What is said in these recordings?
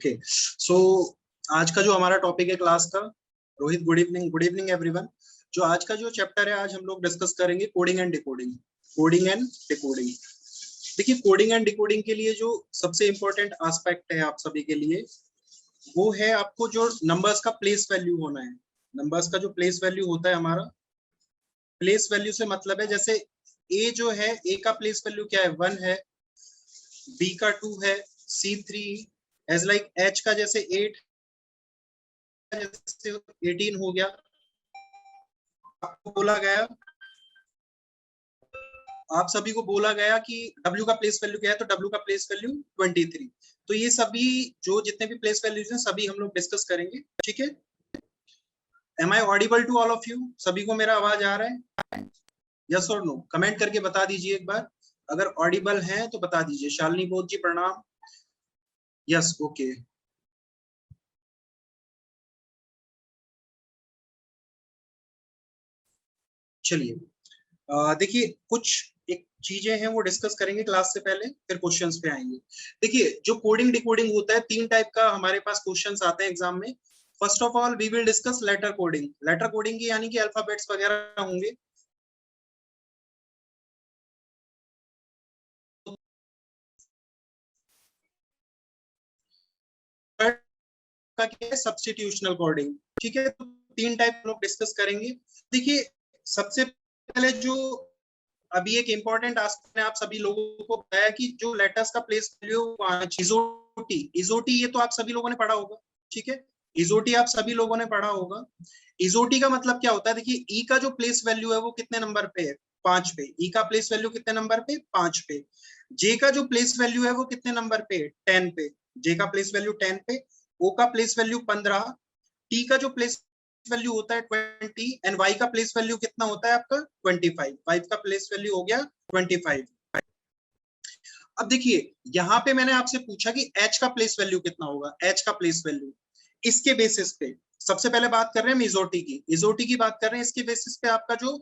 Okay so आज का जो हमारा टॉपिक है क्लास का, रोहित गुड इवनिंग एवरीवन। जो आज का जो चैप्टर है, आज हम लोग डिस्कस करेंगे coding and decoding. Coding and decoding, देखिए कोडिंग एंड डिकोडिंग के लिए जो सबसे इंपॉर्टेंट एस्पेक्ट है आप सभी के लिए, वो है आपको जो नंबर्स का प्लेस वैल्यू होना है। नंबर्स का जो प्लेस वैल्यू होता है, हमारा प्लेस वैल्यू से मतलब है, जैसे ए जो है, ए का प्लेस वैल्यू क्या है, 1 है, बी का 2 है, सी 3, एज लाइक एच का जैसे 8, जैसे 18 हो गया। आपको बोला गया, आप सभी को बोला गया कि W का प्लेस वैल्यू क्या है, तो W का प्लेस वैल्यू 23। तो ये सभी जो जितने भी प्लेस वैल्यूज हैं सभी हम लोग डिस्कस करेंगे, ठीक है। Am I audible to all of you? सभी को मेरा आवाज आ रहा है? यस और नो कमेंट करके बता दीजिए एक बार, अगर ऑडिबल है तो बता दीजिए। शालिनी बोध जी प्रणाम। Yes, okay. चलिए, देखिए कुछ एक चीजें हैं वो डिस्कस करेंगे क्लास से पहले, फिर क्वेश्चंस पे आएंगे। देखिए जो कोडिंग डिकोडिंग होता है, 3 टाइप का हमारे पास क्वेश्चंस आते हैं एग्जाम में। First of all we will discuss letter coding. Letter coding की यानी कि अल्फाबेट्स वगैरह होंगे। का क्या है, सब्स्टिट्यूशनल कोडिंग, ठीक है। तो 3 टाइप लोग डिस्कस करेंगे। देखिए सबसे पहले जो अभी एक इंपॉर्टेंट आस्पेक्ट ने आप सभी लोगों को बताया कि जो लेटर्स का प्लेस वैल्यू इजोटी, इजोटी ये तो आप सभी लोगों ने पढ़ा होगा, ठीक है। इजोटी आप सभी लोगों ने पढ़ा होगा। इजोटी का मतलब क्या होता है, देखिए ई का जो प्लेस वैल्यू है वो कितने नंबर पे है, 5 पे। ई का प्लेस वैल्यू कितने नंबर पे, 5 पे। जे का जो प्लेस वैल्यू है वो कितने नंबर पे, 10 पे। जे का प्लेस वैल्यू 10 पे। ओ का प्लेस वैल्यू 15। टी का जो प्लेस वैल्यू होता है 20 एंड वाई का प्लेस वैल्यू कितना होता है आपका 25। 5 का प्लेस वैल्यू हो गया 25। अब देखिए यहां पे मैंने आपसे पूछा कि एच का प्लेस वैल्यू कितना होगा, एच का प्लेस वैल्यू। इसके बेसिस पे सबसे पहले बात कर रहे हैं इजोटी की, इजोटी की बात कर रहे हैं। इसके बेसिस पे आपका जो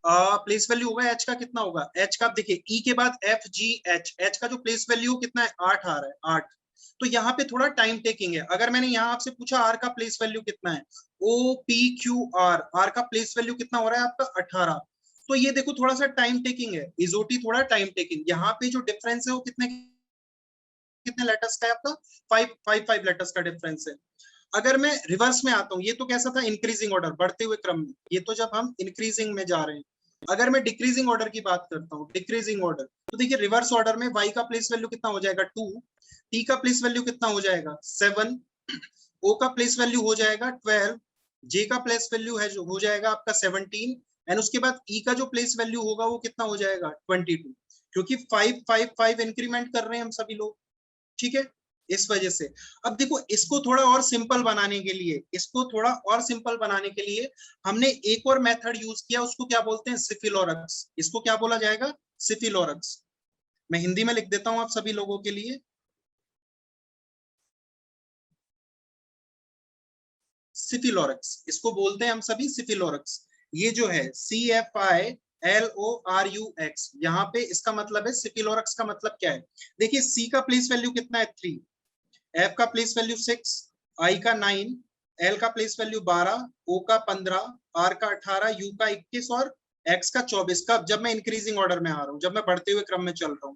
प्लेस वैल्यू होगा एच का कितना होगा, एच का देखिए ई के बाद एफ जी एच, एच का जो प्लेस वैल्यू कितना है 8 आ रहा है, 8। तो यहाँ पे थोड़ा टाइम टेकिंग है। अगर मैंने यहाँ आपसे पूछा आर का प्लेस वैल्यू कितना है, O P Q R, R का प्लेस वैल्यू कितना हो रहा है आपका 18। तो ये देखो थोड़ा सा टाइम टेकिंग है, इजोटी थोड़ा टाइम टेकिंग। यहाँ पे जो डिफरेंस है वो कितने कितने लेटर्स का है आपका, 5 लेटर्स का डिफरेंस है। अगर मैं रिवर्स में आता हूँ, ये तो कैसा था, इंक्रीजिंग ऑर्डर, बढ़ते हुए क्रम में, ये तो जब हम इंक्रीजिंग में जा रहे हैं। अगर मैं डिक्रीजिंग ऑर्डर की बात करता हूँ, डिक्रीजिंग ऑर्डर, तो देखिए रिवर्स ऑर्डर में वाई का प्लेस वैल्यू कितना हो जाएगा 2, टी का प्लेस वैल्यू कितना हो जाएगा 7, ओ का प्लेस वैल्यू हो जाएगा 12, जे का प्लेस वैल्यू है जो हो जाएगा आपका 17, एंड उसके बाद ई का जो प्लेस वैल्यू होगा वो कितना हो जाएगा 22, क्योंकि 5 इंक्रीमेंट कर रहे हैं हम सभी लोग, ठीक है। इस वजह से अब देखो, इसको थोड़ा और सिंपल बनाने के लिए, इसको थोड़ा और सिंपल बनाने के लिए हमने एक और मेथड यूज किया, उसको क्या बोलते हैं, सिफिलोरक्स। इसको क्या बोला जाएगा, सिफिलोरक्स। मैं हिंदी में लिख देता हूं आप सभी लोगों के लिए, सिफिलोरक्स, इसको बोलते हैं हम सभी सिफिलोरक्स। ये जो है CFILORUX, यहाँ पे इसका मतलब है सिफिलोरक्स का मतलब क्या है। देखिए सी का प्लेस वैल्यू कितना है 3, एफ का प्लेस वैल्यू 6, आई का 9, एल का प्लेस वैल्यू 12, ओ का 15, आर का 18, यू का 21 और एक्स का 24। कब, जब मैं इंक्रीजिंग ऑर्डर में आ रहा हूं, जब मैं बढ़ते हुए क्रम में चल रहा हूं,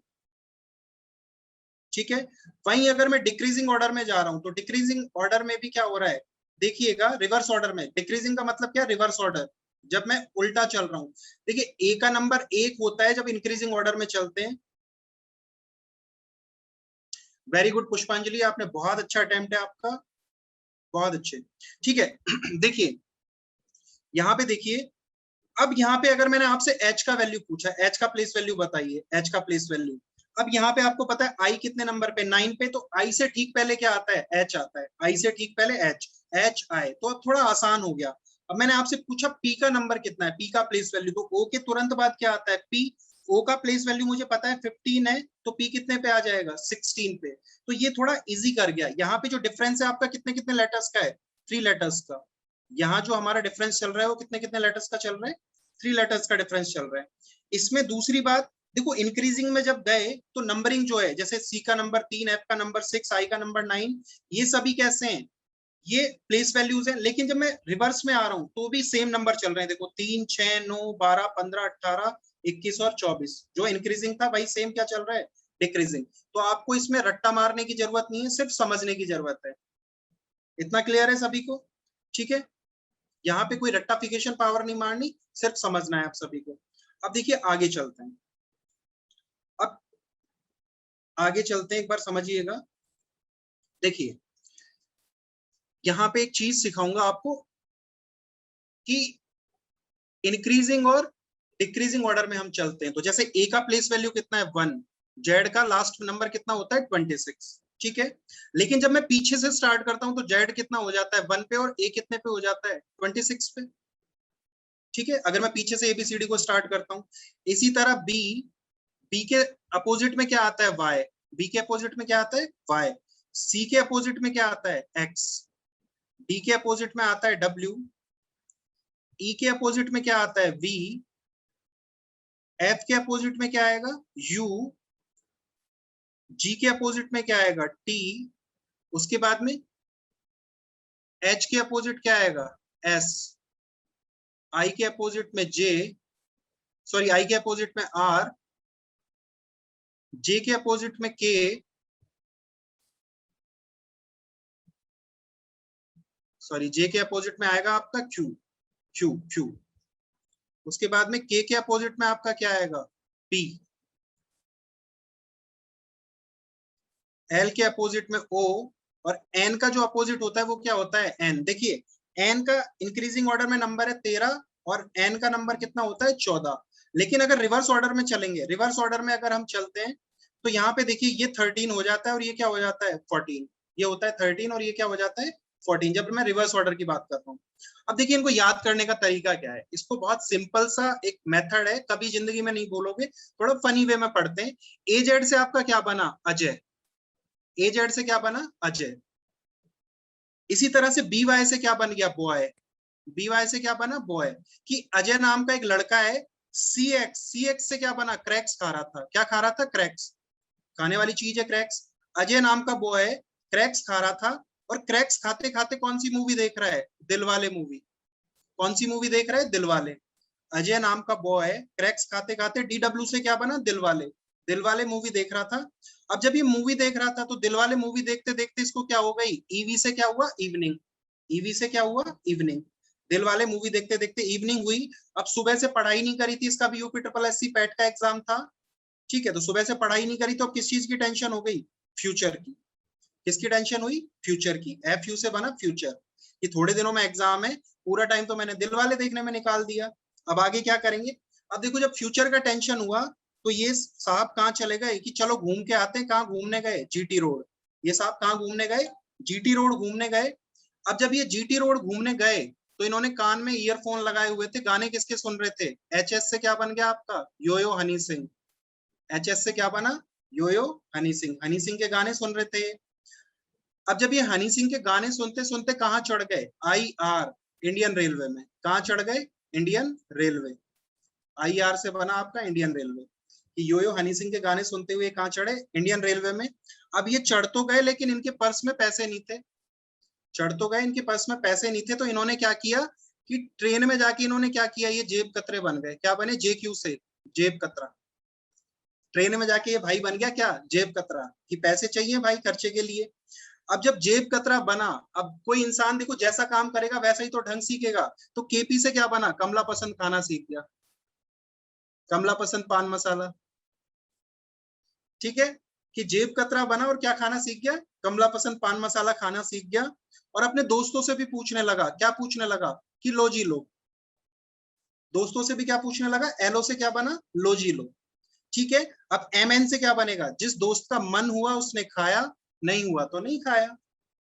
ठीक है। वहीं अगर मैं डिक्रीजिंग ऑर्डर में जा रहा हूं, तो डिक्रीजिंग ऑर्डर में भी क्या हो रहा है, देखिएगा रिवर्स ऑर्डर में। डिक्रीजिंग का मतलब क्या, रिवर्स ऑर्डर, जब मैं उल्टा चल रहा हूं। देखिए ए का नंबर 1 होता है जब इंक्रीजिंग ऑर्डर में चलते हैं। वेरी गुड पुष्पांजलि, आपने बहुत अच्छा अटेम्प्ट है आपका, बहुत अच्छे, ठीक है। देखिए यहाँ पे देखिए, अब यहाँ पे अगर मैंने आपसे एच का वैल्यू पूछा, एच का प्लेस वैल्यू बताइए, एच का प्लेस वैल्यू। अब यहाँ पे आपको पता है आई कितने नंबर पे, 9 पे, तो आई से ठीक पहले क्या आता है, एच आता है। आई से ठीक पहले एच, एच आए तो अब थोड़ा आसान हो गया। अब मैंने आपसे पूछा पी का नंबर कितना है, पी का प्लेस वैल्यू, तो ओ के तुरंत बाद क्या आता है पी। ओ का प्लेस वैल्यू मुझे पता है 15 है, तो पी कितने पे आ जाएगा 16 पे। तो ये थोड़ा इजी कर गया। यहाँ पे जो डिफरेंस है आपका कितने कितने लेटर्स का है, 3 लेटर्स का। यहाँ जो हमारा डिफरेंस चल रहा है वो कितने कितने लेटर्स का चल रहा है, 3 लेटर्स का डिफरेंस चल रहा है। इसमें दूसरी बात देखो इंक्रीजिंग में जब गए तो नंबरिंग जो है, जैसे सी का नंबर 3, एफ का नंबर 6, आई का नंबर 9, ये सभी कैसे हैं, ये प्लेस वैल्यूज हैं। लेकिन जब मैं रिवर्स में आ रहा हूं तो भी सेम नंबर चल रहे हैं। देखो 3, 6, 9, 12, 15, 18, 21 और 24, जो इंक्रीजिंग था वही सेम क्या चल रहा है, डिक्रीजिंग। तो आपको इसमें रट्टा मारने की जरूरत नहीं है, सिर्फ समझने की जरूरत है। इतना क्लियर है सभी को? ठीक है, यहाँ पे कोई रट्टाफिकेशन पावर नहीं मारनी, सिर्फ समझना है आप सभी को। अब देखिए आगे चलते हैं। अब आगे चलते हैं, एक बार समझिएगा। देखिए यहाँ पे एक चीज सिखाऊंगा आपको कि इंक्रीजिंग और डिक्रीजिंग ऑर्डर में हम चलते हैं। तो जैसे ए का प्लेस वैल्यू कितना है 1, जेड का लास्ट नंबर कितना होता है 26, ठीक है। लेकिन जब मैं पीछे से स्टार्ट करता हूं तो जेड कितना हो जाता है 1 पे और ए कितने पे हो जाता है 26 पे, ठीक है। अगर मैं पीछे से एबीसीडी को स्टार्ट करता हूं, इसी तरह बी, बी के अपोजिट में क्या आता है वाई, बी के अपोजिट में क्या आता है वाई, सी के अपोजिट में क्या आता है एक्स, डी के अपोजिट में आता है डब्ल्यू, ई के अपोजिट में क्या आता है वी, एफ के अपोजिट में क्या आएगा यू, जी के अपोजिट में क्या आएगा टी, उसके बाद में एच के अपोजिट क्या आएगा एस, आई के अपोजिट में जे, सॉरी आई के अपोजिट में आर, जे के अपोजिट में के, सॉरी जे के अपोजिट में आएगा आपका क्यू, क्यू क्यू। उसके बाद में के अपोजिट में आपका क्या आएगा पी, एल के अपोजिट में ओ, और एन का जो अपोजिट होता है वो क्या होता है एन। देखिए एन का इंक्रीजिंग ऑर्डर में नंबर है 13 और एन का नंबर कितना होता है 14। लेकिन अगर रिवर्स ऑर्डर में चलेंगे, रिवर्स ऑर्डर में अगर हम चलते हैं तो यहाँ पे देखिए ये 13 हो जाता है और ये क्या हो जाता है 14, ये होता है 13 और ये क्या हो जाता है 14, जब मैं रिवर्स ऑर्डर की बात कर रहा हूँ। अब देखिए इनको याद करने का तरीका क्या है, इसको बहुत सिंपल सा एक मेथड है, कभी जिंदगी में नहीं बोलोगे, थोड़ा फनी वे में पढ़ते हैं। ए जेड से आपका क्या बना अजय, ए जेड से क्या बना अजय। इसी तरह से बी वाई से क्या बन गया बॉय, बी वाई से क्या बना बॉय। कि अजय नाम का एक लड़का है, सी एक्स, सी एक्स से क्या बना क्रैक्स खा रहा था, क्या खा रहा था क्रैक्स, खाने वाली चीज है क्रैक्स। अजय नाम का बॉय क्रैक्स खा रहा था और क्रैक्स खाते खाते कौन सी मूवी देख रहा है दिलवाले मूवी, कौन सी मूवी देख रहा है दिलवाले। अजय नाम का बॉय क्रैक्स खाते खाते डीडब्ल्यू से क्या बना दिलवाले, दिलवाले मूवी देख रहा था। अब जब ये मूवी देख रहा था तो दिलवाले मूवी देखते देखते इसको क्या हो गई, ईवी से क्या हुआ इवनिंग, ईवी से क्या हुआ इवनिंग। दिलवाले मूवी देखते देखते इवनिंग हुई। अब सुबह से पढ़ाई नहीं करी थी, इसका भी यूपी ट्रिपल एससी पैट का एग्जाम था, ठीक है। तो सुबह से पढ़ाई नहीं करी तो अब किस चीज की टेंशन हो गई, फ्यूचर की। किसकी टेंशन हुई, फ्यूचर की। एफ यू से बना फ्यूचर, कि थोड़े दिनों में एग्जाम है, पूरा टाइम तो मैंने दिलवाले देखने में निकाल दिया, अब आगे क्या करेंगे। अब देखो जब फ्यूचर का टेंशन हुआ तो ये साहब कहाँ चले गए कि चलो घूम के आते हैं, कहाँ घूमने गए जीटी रोड। ये साहब कहाँ घूमने गए, जीटी रोड घूमने गए। अब जब ये जीटी रोड घूमने गए तो इन्होंने कान में ईयरफोन लगाए हुए थे, गाने किसके सुन रहे थे, एचएस से क्या बन गया आपका योयो हनी सिंह, एचएस से क्या बना योयो हनी सिंह, हनी सिंह के गाने सुन रहे थे। अब जब ये हनी सिंह के गाने सुनते सुनते कहाँ चढ़ गए, आई आर, इंडियन रेलवे में। कहाँ चढ़ गए, इंडियन रेलवे। आई आर से बना आपका इंडियन रेलवे। कि यो हनी सिंह के गाने सुनते हुए कहाँ चढ़े, इंडियन रेलवे में। अब ये चढ़ तो गए लेकिन इनके पर्स में पैसे नहीं थे, चढ़ तो गए इनके पर्स में पैसे नहीं थे, तो इन्होंने क्या किया कि ट्रेन में जाके इन्होंने क्या किया, ये जेब कतरे बन गए। क्या बने, जेक्यू से जेब कतरा। ट्रेन में जाके ये भाई बन गया क्या, जेब कतरा, कि पैसे चाहिए भाई खर्चे के लिए। अब जब जेब कतरा बना, अब कोई इंसान देखो जैसा काम करेगा वैसा ही तो ढंग सीखेगा। तो केपी से क्या बना, कमला पसंद खाना सीख गया, कमला पसंद पान मसाला, ठीक है। कि जेब कतरा बना और क्या खाना सीख गया, कमला पसंद पान मसाला खाना सीख गया। और अपने दोस्तों से भी पूछने लगा, क्या पूछने लगा कि लो जी लो, दोस्तों से भी क्या पूछने लगा, एलो से क्या बना लो जी लो, ठीक है। अब एम एन से क्या बनेगा, जिस दोस्त का मन हुआ उसने खाया, नहीं हुआ तो नहीं खाया।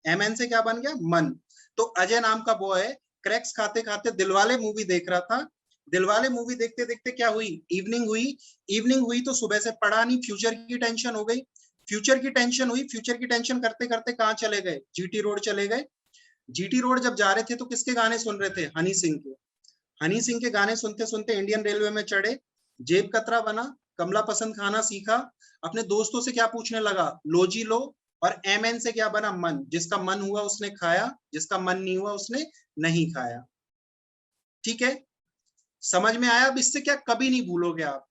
एम एन से क्या बन गया मन। तो अजय नाम का बॉय क्रैक्स खाते खाते दिलवाले मूवी देख रहा था। दिलवाले मूवी देखते देखते क्या हुई, इवनिंग हुई। इवनिंग हुई तो सुबह से पढ़ा नहीं, फ्यूचर की टेंशन हो गई। फ्यूचर की टेंशन हुई, फ्यूचर की टेंशन करते करते कहाँ चले गए, जीटी रोड चले गए। जीटी रोड जब जा रहे थे तो किसके गाने सुन रहे थे, हनी सिंह के। हनी सिंह के गाने सुनते सुनते इंडियन रेलवे में चढ़े, जेब कतरा बना। कमला पसंद खाना सीखा, अपने दोस्तों से क्या पूछने लगा, लो जी लो, और MN से क्या बना, मन, जिसका मन हुआ उसने खाया, जिसका मन नहीं हुआ उसने नहीं खाया। ठीक है, समझ में आया? अब इससे क्या कभी नहीं भूलोगे आप,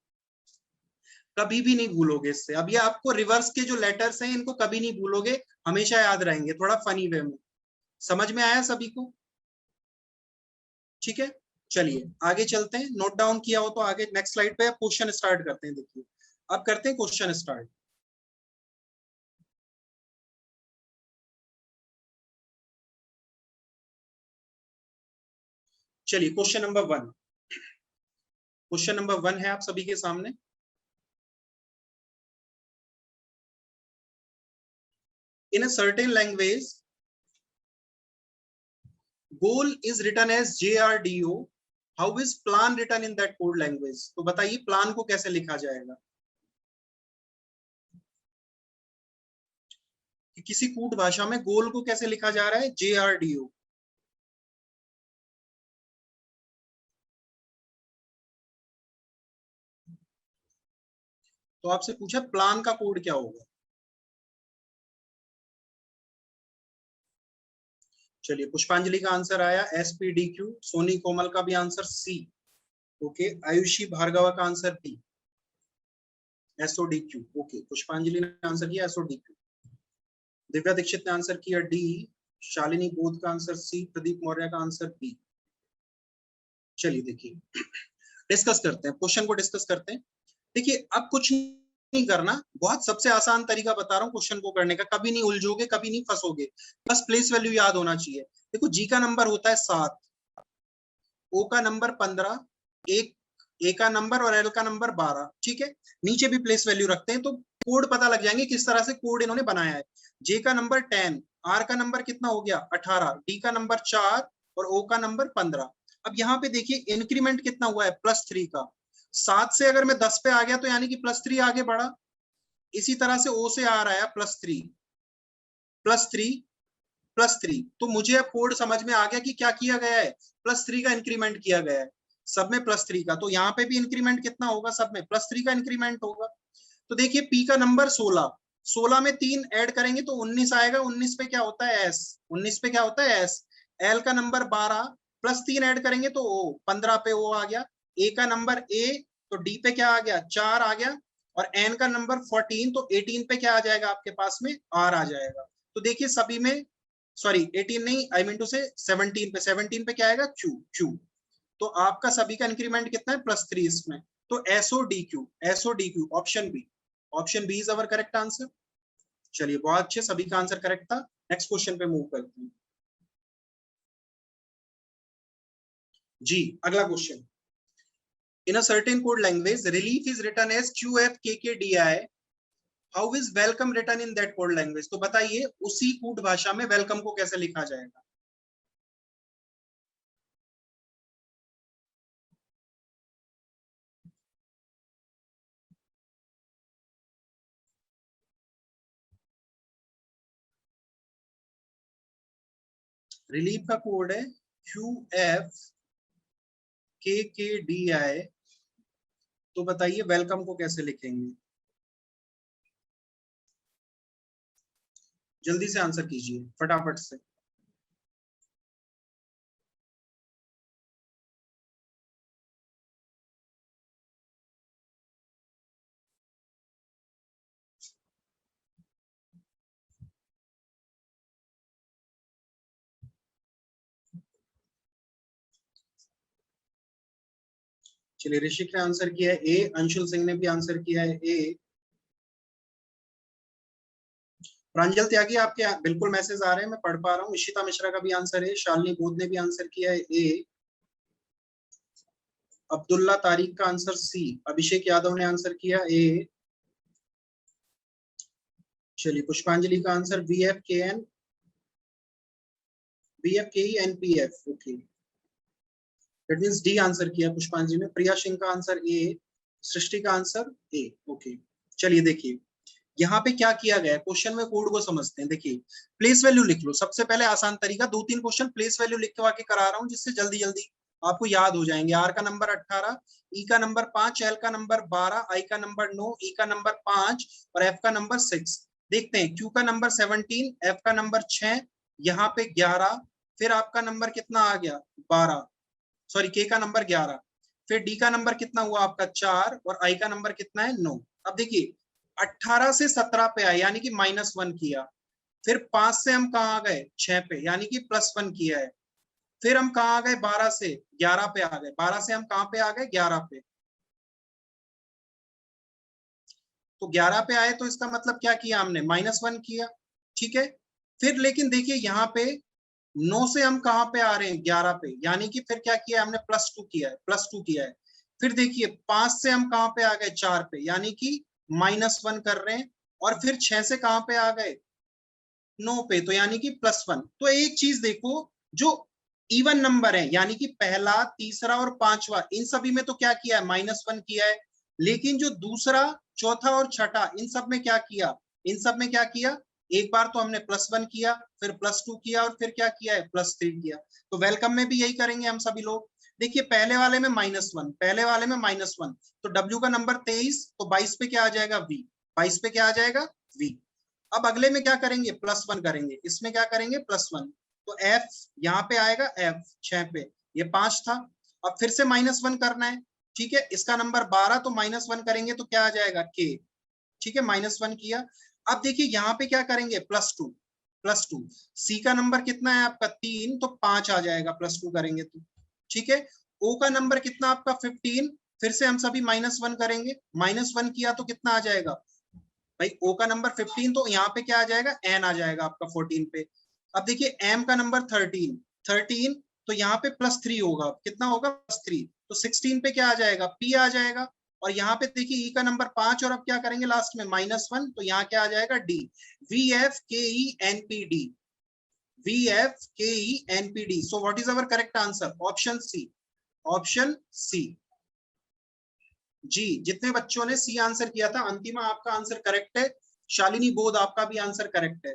कभी भी नहीं भूलोगे इससे। अब ये आपको रिवर्स के जो लेटर्स हैं इनको कभी नहीं भूलोगे, हमेशा याद रहेंगे, थोड़ा फनी वे में। समझ में आया सभी को? ठीक है, चलिए आगे चलते हैं। नोट डाउन किया हो तो आगे नेक्स्ट स्लाइड पे क्वेश्चन स्टार्ट करते हैं। देखिए अब करते हैं क्वेश्चन स्टार्ट। चलिए क्वेश्चन नंबर 1, क्वेश्चन नंबर 1 है आप सभी के सामने। In a certain language goal is written as JRDO, how is plan written in that code language? तो बताइए प्लान को कैसे लिखा जाएगा कि किसी कूट भाषा में गोल को कैसे लिखा जा रहा है, JRDO। तो आपसे पूछा प्लान का कोड क्या होगा। चलिए पुष्पांजलि का आंसर आया SPDQ, सोनी कोमल का भी answer C, okay, Ayushi Bhargava का आंसर B, SODQ, ओके, पुष्पांजलि ने आंसर किया SODQ, दिव्या दीक्षित ने आंसर किया D, शालिनी बोध का आंसर C, प्रदीप मौर्य का आंसर B। चलिए देखिए डिस्कस करते हैं, क्वेश्चन को डिस्कस करते हैं। देखिए अब कुछ नहीं करना, बहुत सबसे आसान तरीका बता रहा हूँ क्वेश्चन को करने का, कभी नहीं उलझोगे, कभी नहीं फंसोगे, बस प्लेस वैल्यू याद होना चाहिए। देखो जी का नंबर होता है 7, ओ का नंबर 15, एक ए का नंबर और एल का नंबर 12, ठीक है, नीचे भी प्लेस वैल्यू रखते हैं तो कोड पता लग जाएंगे किस तरह से कोड इन्होंने बनाया है। जे का नंबर 10, आर का नंबर कितना हो गया 18, डी का नंबर 4 और ओ का नंबर 15। अब यहाँ पे देखिए इंक्रीमेंट कितना हुआ है +3 का, 7 से अगर मैं 10 पे आ गया तो यानी कि +3 आगे बढ़ा, इसी तरह से ओ से आ रहा है +3 +3 +3, तो मुझे अब कोड समझ में आ गया कि क्या किया गया है, +3 का इंक्रीमेंट किया गया है, सब में +3 का, तो यहाँ पे भी इंक्रीमेंट कितना होगा, सब में +3 का इंक्रीमेंट होगा। तो देखिए पी का नंबर 16, 16 में 3 ऐड करेंगे तो 19 आएगा, 19 पे क्या होता है S, 19 पे क्या होता है S। एल का नंबर 12 +3 ऐड करेंगे तो O, 15 पे O आ गया, ए का नंबर A, तो डी पे क्या आ गया 4 आ गया, और एन का नंबर 14, तो 18 पे क्या आ जाएगा आपके पास में R आ जाएगा। तो देखिए सभी में, सॉरी 18 नहीं, आई मीन टू से 17 पे, 17 पे क्या आएगा Q, तो आपका सभी का इंक्रीमेंट कितना है +3 इसमें, तो SODQ option B is our correct answer. चलिए बहुत अच्छे, सभी का आंसर करेक्ट था। नेक्स्ट क्वेश्चन पे मूव करते हैं जी। अगला question, in a certain code language relief is written as QFKKDI, how is welcome written in that code language? तो बताइए उसी कूट भाषा में वेलकम को कैसे लिखा जाएगा। रिलीफ का कोड है QFKKDI, तो बताइए वेलकम को कैसे लिखेंगे, जल्दी से आंसर कीजिए फटाफट से। चलिए ऋषिक ने आंसर किया है ए, अंशुल सिंह ने भी आंसर किया है ए, प्रांजल त्यागी आपके बिल्कुल मैसेज आ रहे हैं, मैं पढ़ पा रहा हूँ। इशिता मिश्रा का भी आंसर है, शालिनी बोध ने भी आंसर किया है ए, अब्दुल्ला तारिक का आंसर सी, अभिषेक यादव ने आंसर किया ए। चलिए पुष्पांजलि का answer BFKENPF, okay, that means D answer किया पुष्पांजलि ने। प्रिया सिंह का आंसर ए, सृष्टि का आंसर ए, ओके। चलिए देखिए यहाँ पे क्या किया गया है, क्वेश्चन में कोड को समझते हैं। देखिए प्लेस वैल्यू लिख लो, सबसे पहले आसान तरीका, 2-3 क्वेश्चन प्लेस वैल्यू लिख के आके करा रहा हूँ जिससे जल्दी जल्दी आपको याद हो जाएंगे। आर का नंबर 18, ई का नंबर 5, एल का नंबर 12, आई का नंबर 9, ई का नंबर 5 और एफ का नंबर 6। देखते हैं, क्यू का नंबर 17, एफ का नंबर 6, यहाँ पे 11, फिर आपका नंबर कितना आ गया 12, सॉरी के का नंबर 11, फिर डी का नंबर कितना हुआ आपका 4 और आई का नंबर कितना है 9। अब देखिए 18 से 17 पे आए यानी कि -1 किया, फिर 5 से हम कहाँ आ गए 6 पे यानी कि +1 किया है, फिर हम कहाँ आ गए 12 से 11 पे आ गए, 12 से हम कहाँ पे आ गए 11 पे, तो 11 पे आए तो इसका मतलब क्या किया हमने -1 किया, ठीक है। फिर लेकिन देखिए यहाँ पे 9 से हम कहाँ पे आ रहे हैं 11 पे, यानी कि फिर क्या किया हमने +2 किया है, +2 किया है। फिर देखिए 5 से हम कहाँ पे आ गए 4 पे, यानी कि -1 कर रहे हैं, और फिर 6 से कहाँ पे आ गए 9 पे, तो यानी कि +1। तो एक चीज देखो, जो इवन नंबर है यानी कि पहला, तीसरा और पांचवा, इन सभी में तो क्या किया है -1 किया है, लेकिन जो दूसरा, चौथा और छठा, इन सब में क्या किया, इन सब में क्या किया, एक बार तो हमने +1 किया, फिर +2 किया और फिर क्या किया है +3 किया। तो वेलकम में भी यही करेंगे हम सभी लोग। देखिए पहले वाले में -1, पहले वाले में -1, तो W का नंबर 23, तो 22 पे क्या आ जाएगा V, 22 पे क्या आ जाएगा V। अब अगले में क्या करेंगे +1 करेंगे, इसमें क्या करेंगे +1, तो F यहाँ पे आएगा F 6 पे, ये 5 था। अब फिर से -1 करना है, ठीक है, इसका नंबर 12, तो -1 करेंगे तो क्या आ जाएगा K, ठीक है, -1 किया। अब देखिए यहाँ पे क्या करेंगे +2, +2, C का नंबर कितना है आपका 3, तो 5 आ जाएगा +2 करेंगे तो, ठीक है। O का नंबर कितना आपका 15, फिर से हम सभी -1 करेंगे, -1 किया तो कितना आ जाएगा भाई, O का नंबर 15, तो यहाँ पे क्या आ जाएगा N आ जाएगा आपका 14 पे। अब देखिए M का नंबर 13, 13, तो यहाँ पे +3 होगा, कितना होगा +3, तो 16 पे क्या आ जाएगा P आ जाएगा। और यहाँ पे देखिए E का नंबर 5, और अब क्या करेंगे लास्ट में -1, तो यहाँ क्या आ जाएगा D, VFKENPD, VFKENPD। So what is our correct answer, option C, option C. जी, जितने बच्चों ने सी आंसर किया था, अंतिमा आपका आंसर करेक्ट है, शालिनी बोध आपका भी आंसर करेक्ट है।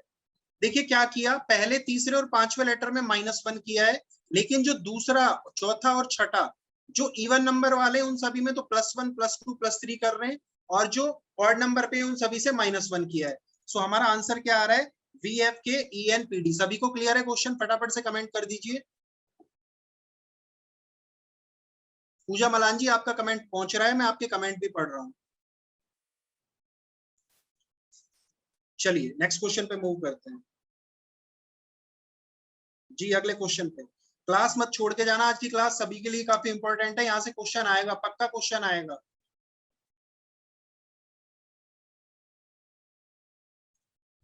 देखिए क्या किया, पहले, तीसरे और पांचवें लेटर में -1 किया है, लेकिन जो दूसरा, चौथा और छठा, जो इवन नंबर वाले उन सभी में तो +1, +2, +3 कर रहे हैं, और जो ऑड नंबर पे उन सभी से -1 किया है। सो हमारा आंसर क्या आ रहा है, VFKENPD। सभी को क्लियर है क्वेश्चन, फटाफट से कमेंट कर दीजिए। पूजा मलान जी, आपका कमेंट पहुंच रहा है, मैं आपके कमेंट भी पढ़ रहा हूँ। चलिए नेक्स्ट क्वेश्चन पे मूव करते हैं। जी अगले क्वेश्चन पे, क्लास मत छोड़ के जाना, आज की क्लास सभी के लिए काफी इंपॉर्टेंट है, यहाँ से क्वेश्चन आएगा, पक्का क्वेश्चन आएगा।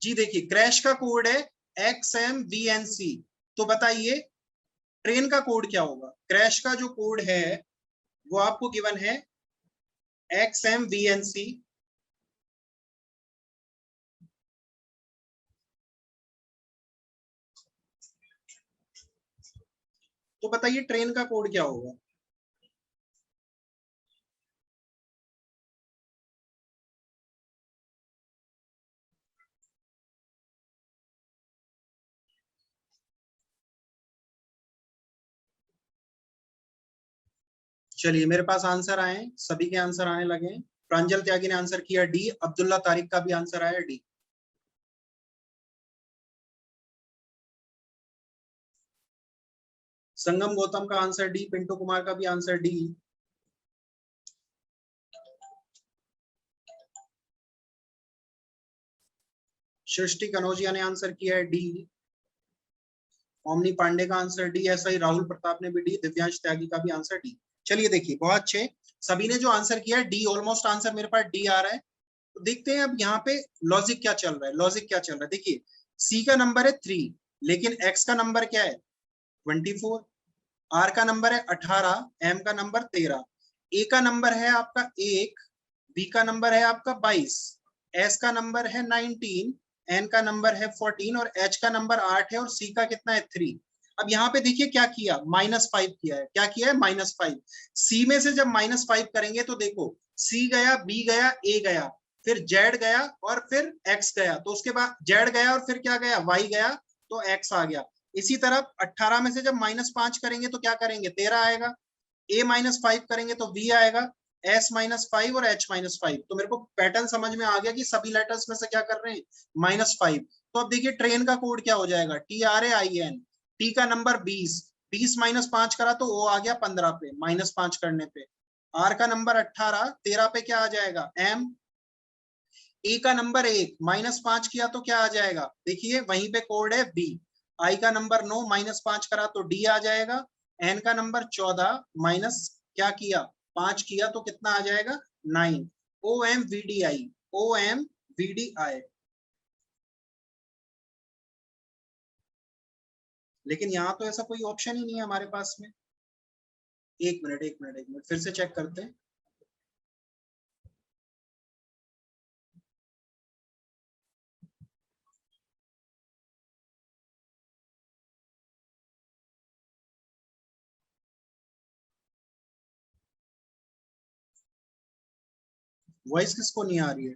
जी देखिए क्रैश का कोड है XMVNC, तो बताइए ट्रेन का कोड क्या होगा। क्रैश का जो कोड है वो आपको गिवन है XMVNC, तो बताइए ट्रेन का कोड क्या होगा। चलिए मेरे पास आंसर आए, सभी के आंसर आने लगे हैं। प्रांजल त्यागी ने आंसर किया डी, अब्दुल्ला तारिक का भी आंसर आया डी। संगम गौतम का आंसर डी, पिंटू कुमार का भी आंसर डी। सृष्टि कनौजिया ने आंसर किया है डी। ओमनी पांडे का आंसर डी, ऐसा ही राहुल प्रताप ने भी डी, दिव्यांश त्यागी का भी आंसर डी। चलिए देखिए बहुत अच्छे, सभी ने जो आंसर किया है डी, ऑलमोस्ट आंसर मेरे पास डी आ रहा है। तो देखते हैं अब यहाँ पे लॉजिक क्या चल रहा है, लॉजिक क्या चल रहा है। देखिए सी का नंबर है 3, लेकिन एक्स का नंबर क्या है 24, आर का नंबर है 18, एम का नंबर 13, ए का नंबर है आपका 1, बी का नंबर है आपका 22, एस का नंबर है 19, एन का नंबर है 14 और एच का नंबर 8 है और सी का कितना है 3। अब यहाँ पे देखिए क्या किया, -5 किया है, क्या किया है -5। सी में से जब -5 करेंगे तो देखो सी गया, बी गया, ए गया, फिर जेड गया और फिर एक्स गया, तो उसके बाद जेड गया और फिर क्या गया, वाई गया, तो एक्स आ गया। इसी तरह 18 में से जब -5 करेंगे तो क्या करेंगे, 13 आएगा। a -5 करेंगे तो v आएगा, s -5 और h -5। तो मेरे को पैटर्न समझ में आ गया कि सभी लेटर्स में से क्या कर रहे हैं, -5। तो अब देखिए ट्रेन का कोड क्या हो जाएगा, TRAIN। टी का नंबर 20, 20 -5 करा तो o आ गया 15 पे, -5 करने पे। r का नंबर 18, 13 पे क्या आ जाएगा, m। ए का नंबर 1, -5 किया तो क्या आ जाएगा, देखिए वहीं पे कोड है बी। आई का नंबर 9, -5 करा तो डी आ जाएगा। एन का नंबर 14, माइनस क्या किया, 5 किया तो कितना आ जाएगा, 9। OMVDI, OMVDI। लेकिन यहाँ तो ऐसा कोई ऑप्शन ही नहीं है हमारे पास में। एक मिनट एक मिनट एक मिनट, फिर से चेक करते हैं। वॉइस किसको नहीं आ रही है,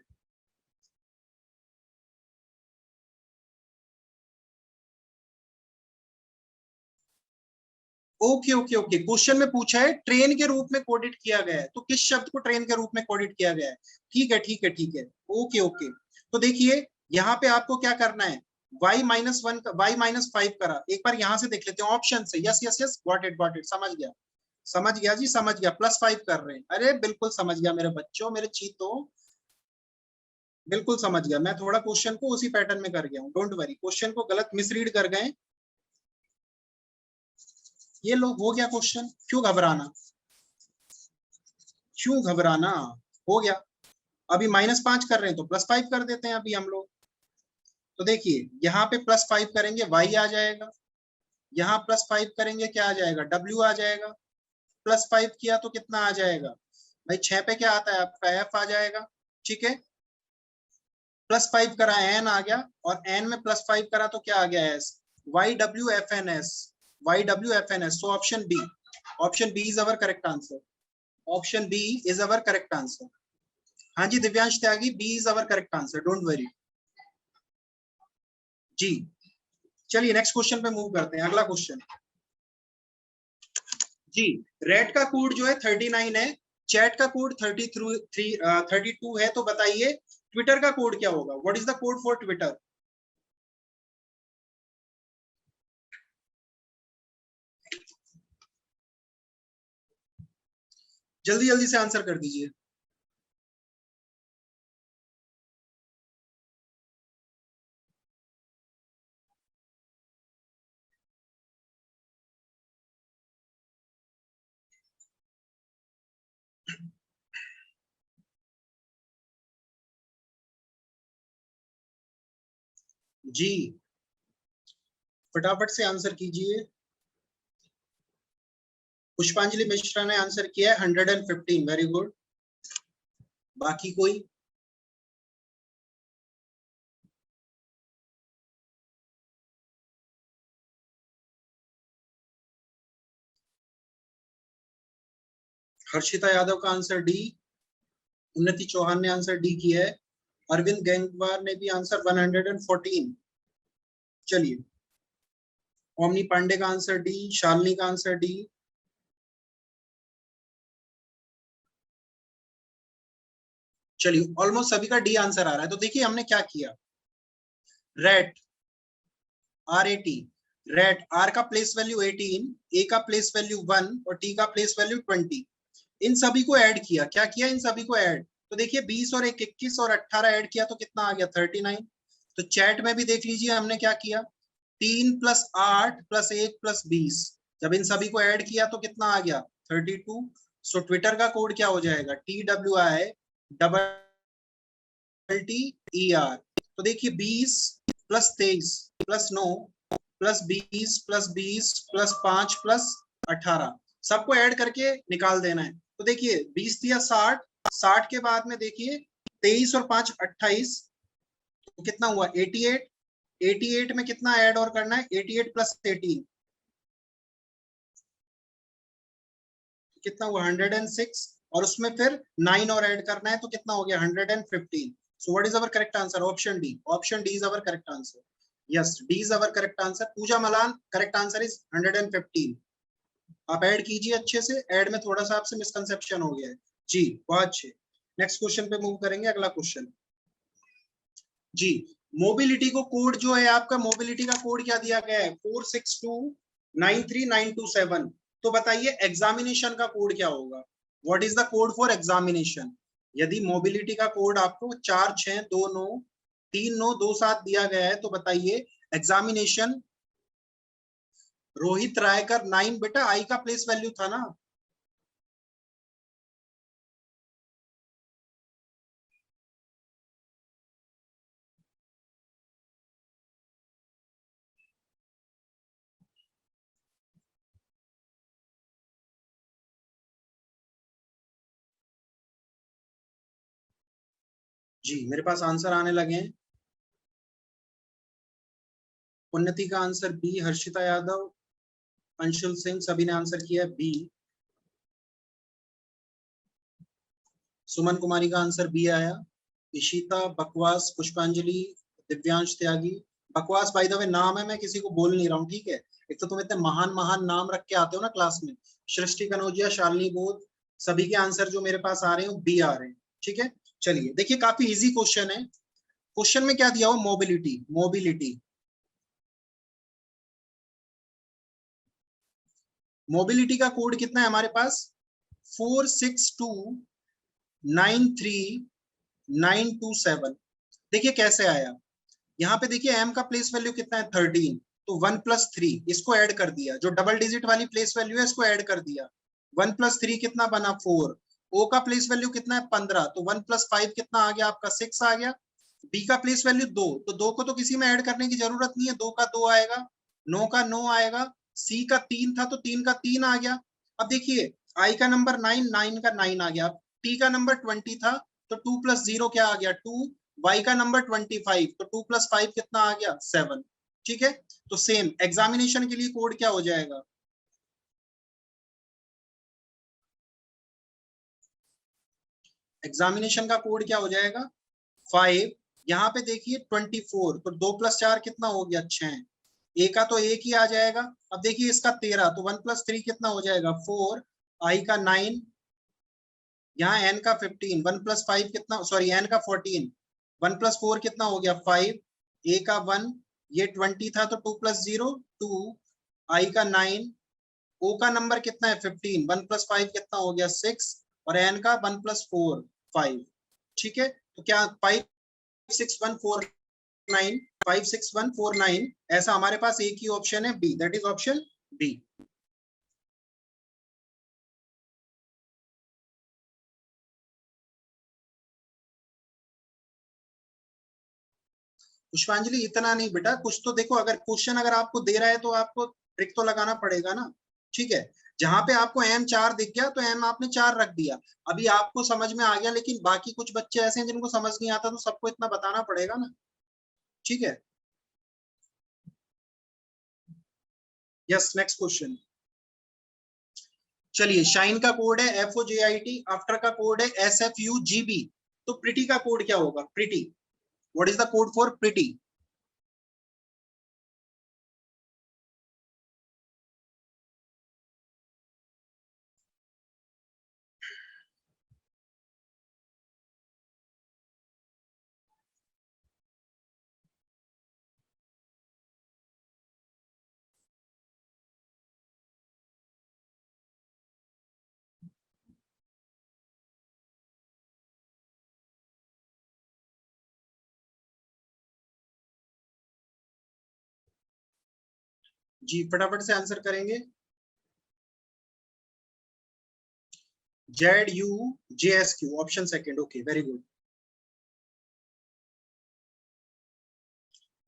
ओके ओके ओके। क्वेश्चन में पूछा है ट्रेन के रूप में कोडिट किया गया है, तो किस शब्द को ट्रेन के रूप में कोडिट किया गया है। ठीक है ठीक है ठीक है, ओके ओके। तो देखिए यहाँ पे आपको क्या करना है, y-1 y-5 करा, एक बार यहाँ से देख लेते हैं ऑप्शन से। Yes yes yes, got it, समझ गया, समझ गया जी, समझ गया। +5 कर रहे हैं, अरे बिल्कुल समझ गया मेरे बच्चों, मेरे चीतों, बिल्कुल समझ गया। मैं थोड़ा क्वेश्चन को उसी पैटर्न में कर गया हूँ, डोंट वरी। क्वेश्चन को गलत मिसरीड कर गए, ये लो हो गया क्वेश्चन, क्यों घबराना, क्यों घबराना, हो गया। अभी -5 कर रहे हैं तो +5 कर देते हैं अभी हम लोग। तो देखिए यहाँ पे +5 करेंगे y आ जाएगा, यहाँ +5 करेंगे क्या आ जाएगा, w आ जाएगा। +5 किया तो कितना आ जाएगा भाई, 6 पे क्या आता है आपका, f आ जाएगा। ठीक है, +5 करा n आ गया, और n में +5 करा तो क्या आ गया s, YWFNS, YWFNS। So option B is our correct answer, option B is our correct answer. हाँ जी Divyansh Tyagi, B is our correct answer, don't worry जी। चलिए नेक्स्ट क्वेश्चन पे मूव करते हैं, अगला क्वेश्चन जी। रेड का कोड जो है 39 है, चैट का कोड 32 है, तो बताइए ट्विटर का कोड क्या होगा, what is the code for Twitter. जल्दी जल्दी से आंसर कर दीजिए। जी फटाफट से आंसर कीजिए। पुष्पांजलि मिश्रा ने आंसर किया है 115, वेरी गुड। बाकी कोई, हर्षिता यादव का आंसर डी, उन्नति चौहान ने आंसर डी किया है, अरविंद गैंगवार ने भी आंसर 114। चलिए, ओमनी पांडे का आंसर डी, शालिनी का आंसर डी। चलिए ऑलमोस्ट सभी का डी आंसर आ रहा है। तो देखिए हमने क्या किया, रेट RAT, रेट आर का प्लेस वैल्यू 18, ए का प्लेस वैल्यू 1 और टी का प्लेस वैल्यू 20, इन सभी को ऐड किया। क्या किया, इन सभी को ऐड। तो देखिए 20 और 1 21 और 18 ऐड किया तो कितना आ गया, 39। तो चैट में भी देख लीजिए हमने क्या किया, 3 + 8 + 1 + 20, जब इन सभी को ऐड किया तो कितना आ गया, 32। सो ट्विटर का कोड क्या हो जाएगा, TWI तो देखिए 20 + 23 + 9 + 20 + 20 + 5 + 18, सबको ऐड करके निकाल देना है। तो देखिए 20 दिया 60, 60 के बाद में देखिए 23 और 5 28, तो कितना हुआ 88, 88 में कितना ऐड और करना है, 88 + 18 कितना हुआ 106, और उसमें फिर 9 और ऐड करना है तो कितना हो गया 115। So what is our correct answer, option D, option D is our correct answer. Yes, D is our correct answer. Pooja Malan, correct answer is 115। आप ऐड कीजिए अच्छे से, ऐड में थोड़ा सा आपसे मिसकंसेप्शन हो गया है जी, बहुत अच्छे। नेक्स्ट क्वेश्चन पे मूव करेंगे, अगला क्वेश्चन जी। मोबिलिटी को कोड जो है आपका, मोबिलिटी का कोड क्या दिया गया है, 462939227। तो बताइए एग्जामिनेशन का कोड क्या होगा, what is the code for examination. यदि मोबिलिटी का कोड आपको 46293927 दिया गया है, तो बताइए एग्जामिनेशन रोहित रायकर 9, बेटा आई का प्लेस वैल्यू था ना। जी मेरे पास आंसर आने लगे हैं। उन्नति का आंसर बी, हर्षिता यादव, अंशुल सिंह, सभी ने आंसर किया बी। सुमन कुमारी का आंसर बी आया। इशिता, बकवास, पुष्पांजलि, दिव्यांश त्यागी। बकवास बाय द वे नाम है, मैं किसी को बोल नहीं रहा हूँ, ठीक है। एक तो तुम इतने महान महान नाम रख के आते हो ना क्लास में। सृष्टि कनौजिया, शालिनी बोध, सभी के आंसर जो मेरे पास आ रहे हैं बी आ रहे हैं, ठीक है। चलिए देखिए, काफी इजी क्वेश्चन है। क्वेश्चन में क्या दिया हो, मोबिलिटी, मोबिलिटी, मोबिलिटी का कोड कितना है हमारे पास, 46293927। देखिए कैसे आया, यहाँ पे देखिए एम का प्लेस वैल्यू कितना है, 13, तो 1+3 इसको ऐड कर दिया, जो डबल डिजिट वाली प्लेस वैल्यू है इसको ऐड कर दिया। 1+3 कितना बना, 4। ओ का प्लेस वैल्यू कितना है, 15, तो 1+5 कितना आ गया आपका, 6 आ गया। बी का प्लेस वैल्यू 2, तो 2 को तो किसी में ऐड करने की जरूरत नहीं है, 2 का 2 आएगा, 9 का 9 आएगा। सी का 3 था, तो 3 का 3 आ गया। अब देखिए आई का नंबर 9, 9 का 9 आ गया। टी का नंबर 20 था, तो 2+0 क्या आ गया, 2। वाई का नंबर 25, तो 2+5 कितना आ गया, 7। ठीक है, तो सेम एग्जामिनेशन के लिए कोड क्या हो जाएगा, एग्जामिनेशन का कोड क्या हो जाएगा, 5। यहाँ पे देखिए 24, तो 2+4 कितना हो गया, 6। ए का तो एक ही आ जाएगा। अब देखिए इसका 13, तो 1+3 कितना हो जाएगा, 4। आई का 9, यहाँ एन का 15, 1+5 कितना, सॉरी एन का 14, 1+4 कितना हो गया, 5। ए का 1, ये 20 था, तो 2+0 2। आई का 9, ओ का नंबर कितना है, 15, 1+5 कितना हो गया, 6। और एन का 1+4 5। ठीक है, तो क्या 56149, 56149, ऐसा हमारे पास एक ही ऑप्शन है B, that is option B. Pushpanjali इतना नहीं बेटा, कुछ तो देखो, अगर क्वेश्चन अगर आपको दे रहा है तो आपको ट्रिक तो लगाना पड़ेगा ना। ठीक है, जहां पे आपको एम 4 दिख गया तो एम आपने 4 रख दिया। अभी आपको समझ में आ गया, लेकिन बाकी कुछ बच्चे ऐसे हैं जिनको समझ नहीं आता, तो सबको इतना बताना पड़ेगा ना। ठीक है, यस नेक्स्ट क्वेश्चन। चलिए, शाइन का कोड है FOJIT, आफ्टर का कोड है SFUGB। तो प्रिटी का कोड क्या होगा, pretty, what is the code for pretty. जी फटाफट से आंसर करेंगे। ZUJSQ, option second, okay very good.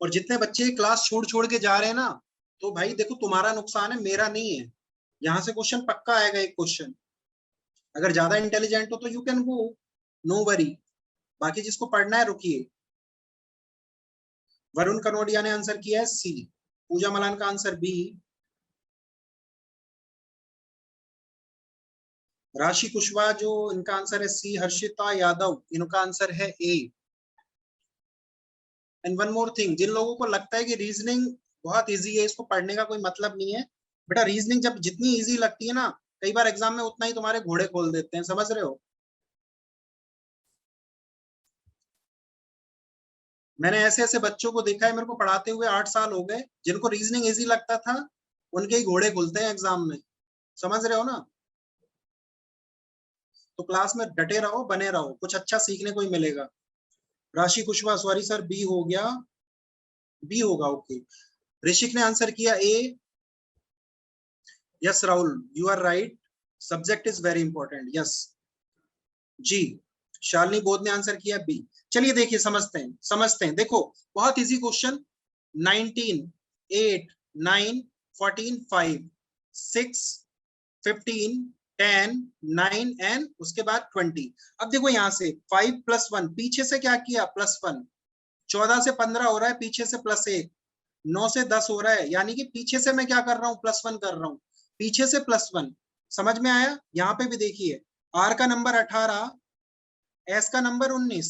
और जितने बच्चे क्लास छोड़ छोड़ के जा रहे हैं ना, तो भाई देखो तुम्हारा नुकसान है, मेरा नहीं है। यहाँ से क्वेश्चन पक्का आएगा, एक क्वेश्चन। अगर ज्यादा इंटेलिजेंट हो तो you can go, no worry. बाकी जिसको पढ़ना है रुकिए। वरुण कनोडिया ने आंसर किया है सी। पूजा मलान का आंसर बी। राशि कुशवाहा जो इनका आंसर है सी। हर्षिता यादव, इनका आंसर है ए। एंड वन मोर थिंग, जिन लोगों को लगता है कि रीजनिंग बहुत इजी है, इसको पढ़ने का कोई मतलब नहीं है, बेटा रीजनिंग जब जितनी इजी लगती है ना, कई बार एग्जाम में उतना ही तुम्हारे घोड़े खोल देते हैं, समझ रहे हो। मैंने ऐसे ऐसे बच्चों को देखा है, मेरे को पढ़ाते हुए 8 साल हो गए, जिनको रीजनिंग इजी लगता था उनके ही घोड़े खुलते हैं एग्जाम में, समझ रहे हो ना। तो क्लास में डटे रहो, बने रहो, कुछ अच्छा सीखने को ही मिलेगा। राशि कुशवाहा, सॉरी सर बी हो गया, बी होगा, ओके। ऋषिक ने आंसर किया A. Yes Rahul, you are right, subject is very important, yes जी। शालिनी बोध ने आंसर किया बी। चलिए देखिए, समझते हैं, देखो बहुत इजी क्वेश्चन। 19, 8, 9, 14, 5, 6, 15, 10, 9 एंड उसके बाद 20। अब देखो यहाँ से 5 + 1, पीछे से क्या किया +1, 14 से 15 हो रहा है, पीछे से +1, 9 से 10 हो रहा है, यानी कि पीछे से मैं क्या कर रहा हूँ, +1 कर रहा हूँ, पीछे से +1। समझ में आया। यहाँ पे भी देखिए, आर का नंबर 18, एस का नंबर 19,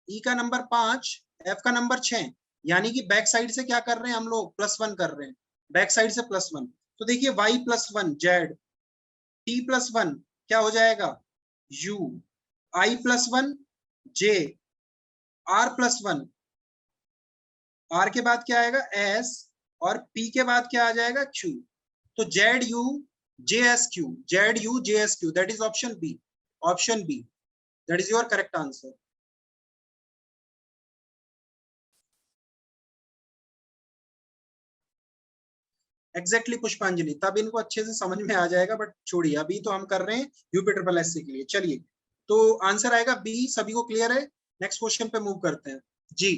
ई का नंबर 5, एफ का नंबर 6, यानी कि बैक साइड से क्या कर रहे हैं हम लोग, +1 कर रहे हैं, बैक साइड से +1। तो देखिए y +1 जेड, t +1 क्या हो जाएगा u, i +1 j, r +1, r के बाद क्या आएगा s, और p के बाद क्या आ जाएगा q। तो Z U J S Q, Z U J S Q, that is option B, option B, that is your correct answer. Exactly Pushpanjali, तब इनको अच्छे से समझ में आ जाएगा, बट छोड़िए, अभी तो हम कर रहे हैं यूपी ट्रिपल एस सी के लिए। चलिए, तो आंसर आएगा बी, सभी को क्लियर है। नेक्स्ट क्वेश्चन पे मूव करते हैं जी।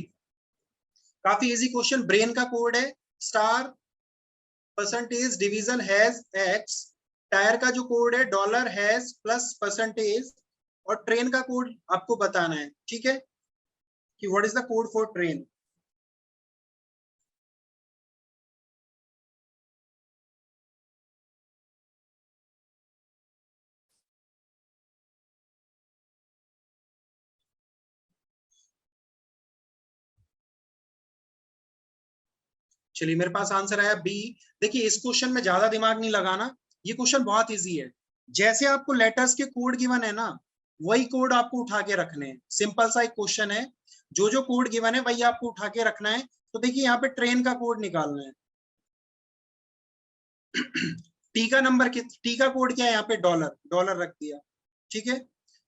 काफी इजी क्वेश्चन, ब्रेन का कोड है star, percentage division has x, tyre का जो कोड है डॉलर हैज प्लस परसेंटेज, और ट्रेन का कोड आपको बताना है, ठीक है, कि what is the code for train. चलिए, मेरे पास आंसर आया बी। देखिए, इस क्वेश्चन में ज्यादा दिमाग नहीं लगाना, ये क्वेश्चन बहुत इजी है। जैसे आपको लेटर्स के कोड गिवन है ना, वही कोड आपको उठा के रखने हैं, सिंपल सा एक क्वेश्चन है, जो जो कोड गिवन है वही आपको उठा के रखना है। तो देखिए, यहाँ पे ट्रेन का कोड निकालना है। टी का नंबर, टी का कोड क्या है, यहाँ पे डॉलर, डॉलर रख दिया, ठीक है।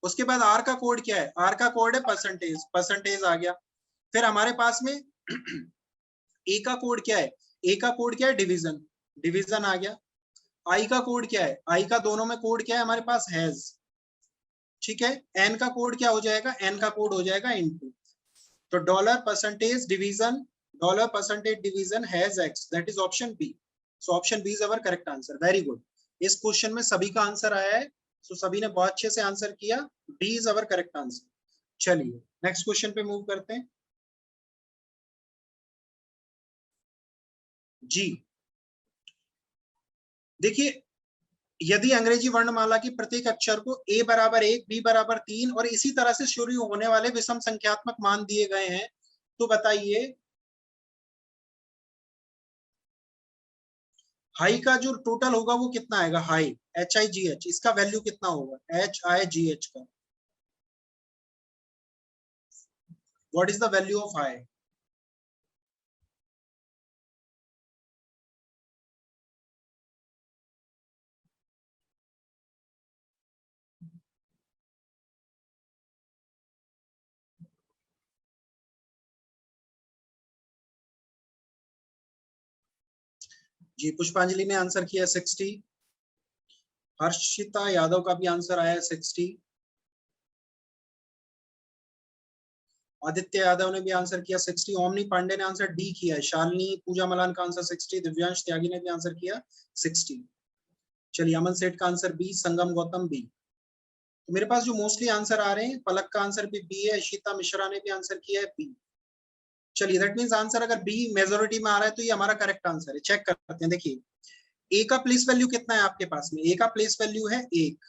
उसके बाद आर का कोड क्या है, आर का कोड है परसेंटेज, परसेंटेज आ गया। फिर हमारे पास में ए का कोड क्या है, ए का कोड क्या है, डिवीजन, डिवीजन आ गया। आई का कोड क्या है, आई का दोनों में कोड क्या है हमारे पास, हैज, ठीक है। एन का कोड क्या हो जाएगा, एन का कोड हो जाएगा इनटू। तो dollar percentage division, dollar percentage division has X, that is option B. So option B is our correct answer, very good. इस क्वेश्चन में सभी का आंसर आया है, सो सभी ने बहुत अच्छे से आंसर किया, B is our correct answer. चलिए, नेक्स्ट क्वेश्चन पे मूव करते हैं जी। देखिए, यदि अंग्रेजी वर्णमाला की प्रत्येक अक्षर को a = 1, b = 3 और इसी तरह से शुरू होने वाले विषम संख्यात्मक मान दिए गए हैं, तो बताइए हाई का जो टोटल होगा वो कितना आएगा, हाई HIGH, इसका वैल्यू कितना होगा, HIGH का, what is the value of high. जी, पुष्पांजलि ने आंसर किया 60, हर्षिता यादव का भी आंसर आया 60, आदित्य यादव ने भी आंसर किया 60, ओमनी पांडे ने आंसर डी किया है, शालिनी पूजा मलान का आंसर 60, दिव्यांश त्यागी ने भी आंसर किया 60। चलिए, अमन सेठ का आंसर बी, संगम गौतम बी। तो मेरे पास जो मोस्टली आंसर आ रहे हैं, पलक का आंसर भी बी है, इशिता मिश्रा ने भी आंसर किया है बी। चलिए, दैट मींस आंसर अगर बी मेजोरिटी में आ रहा है तो ये हमारा करेक्ट आंसर है। चेक करते हैं, देखिए ए का प्लेस वैल्यू कितना है आपके पास में, ए का प्लेस वैल्यू है 1,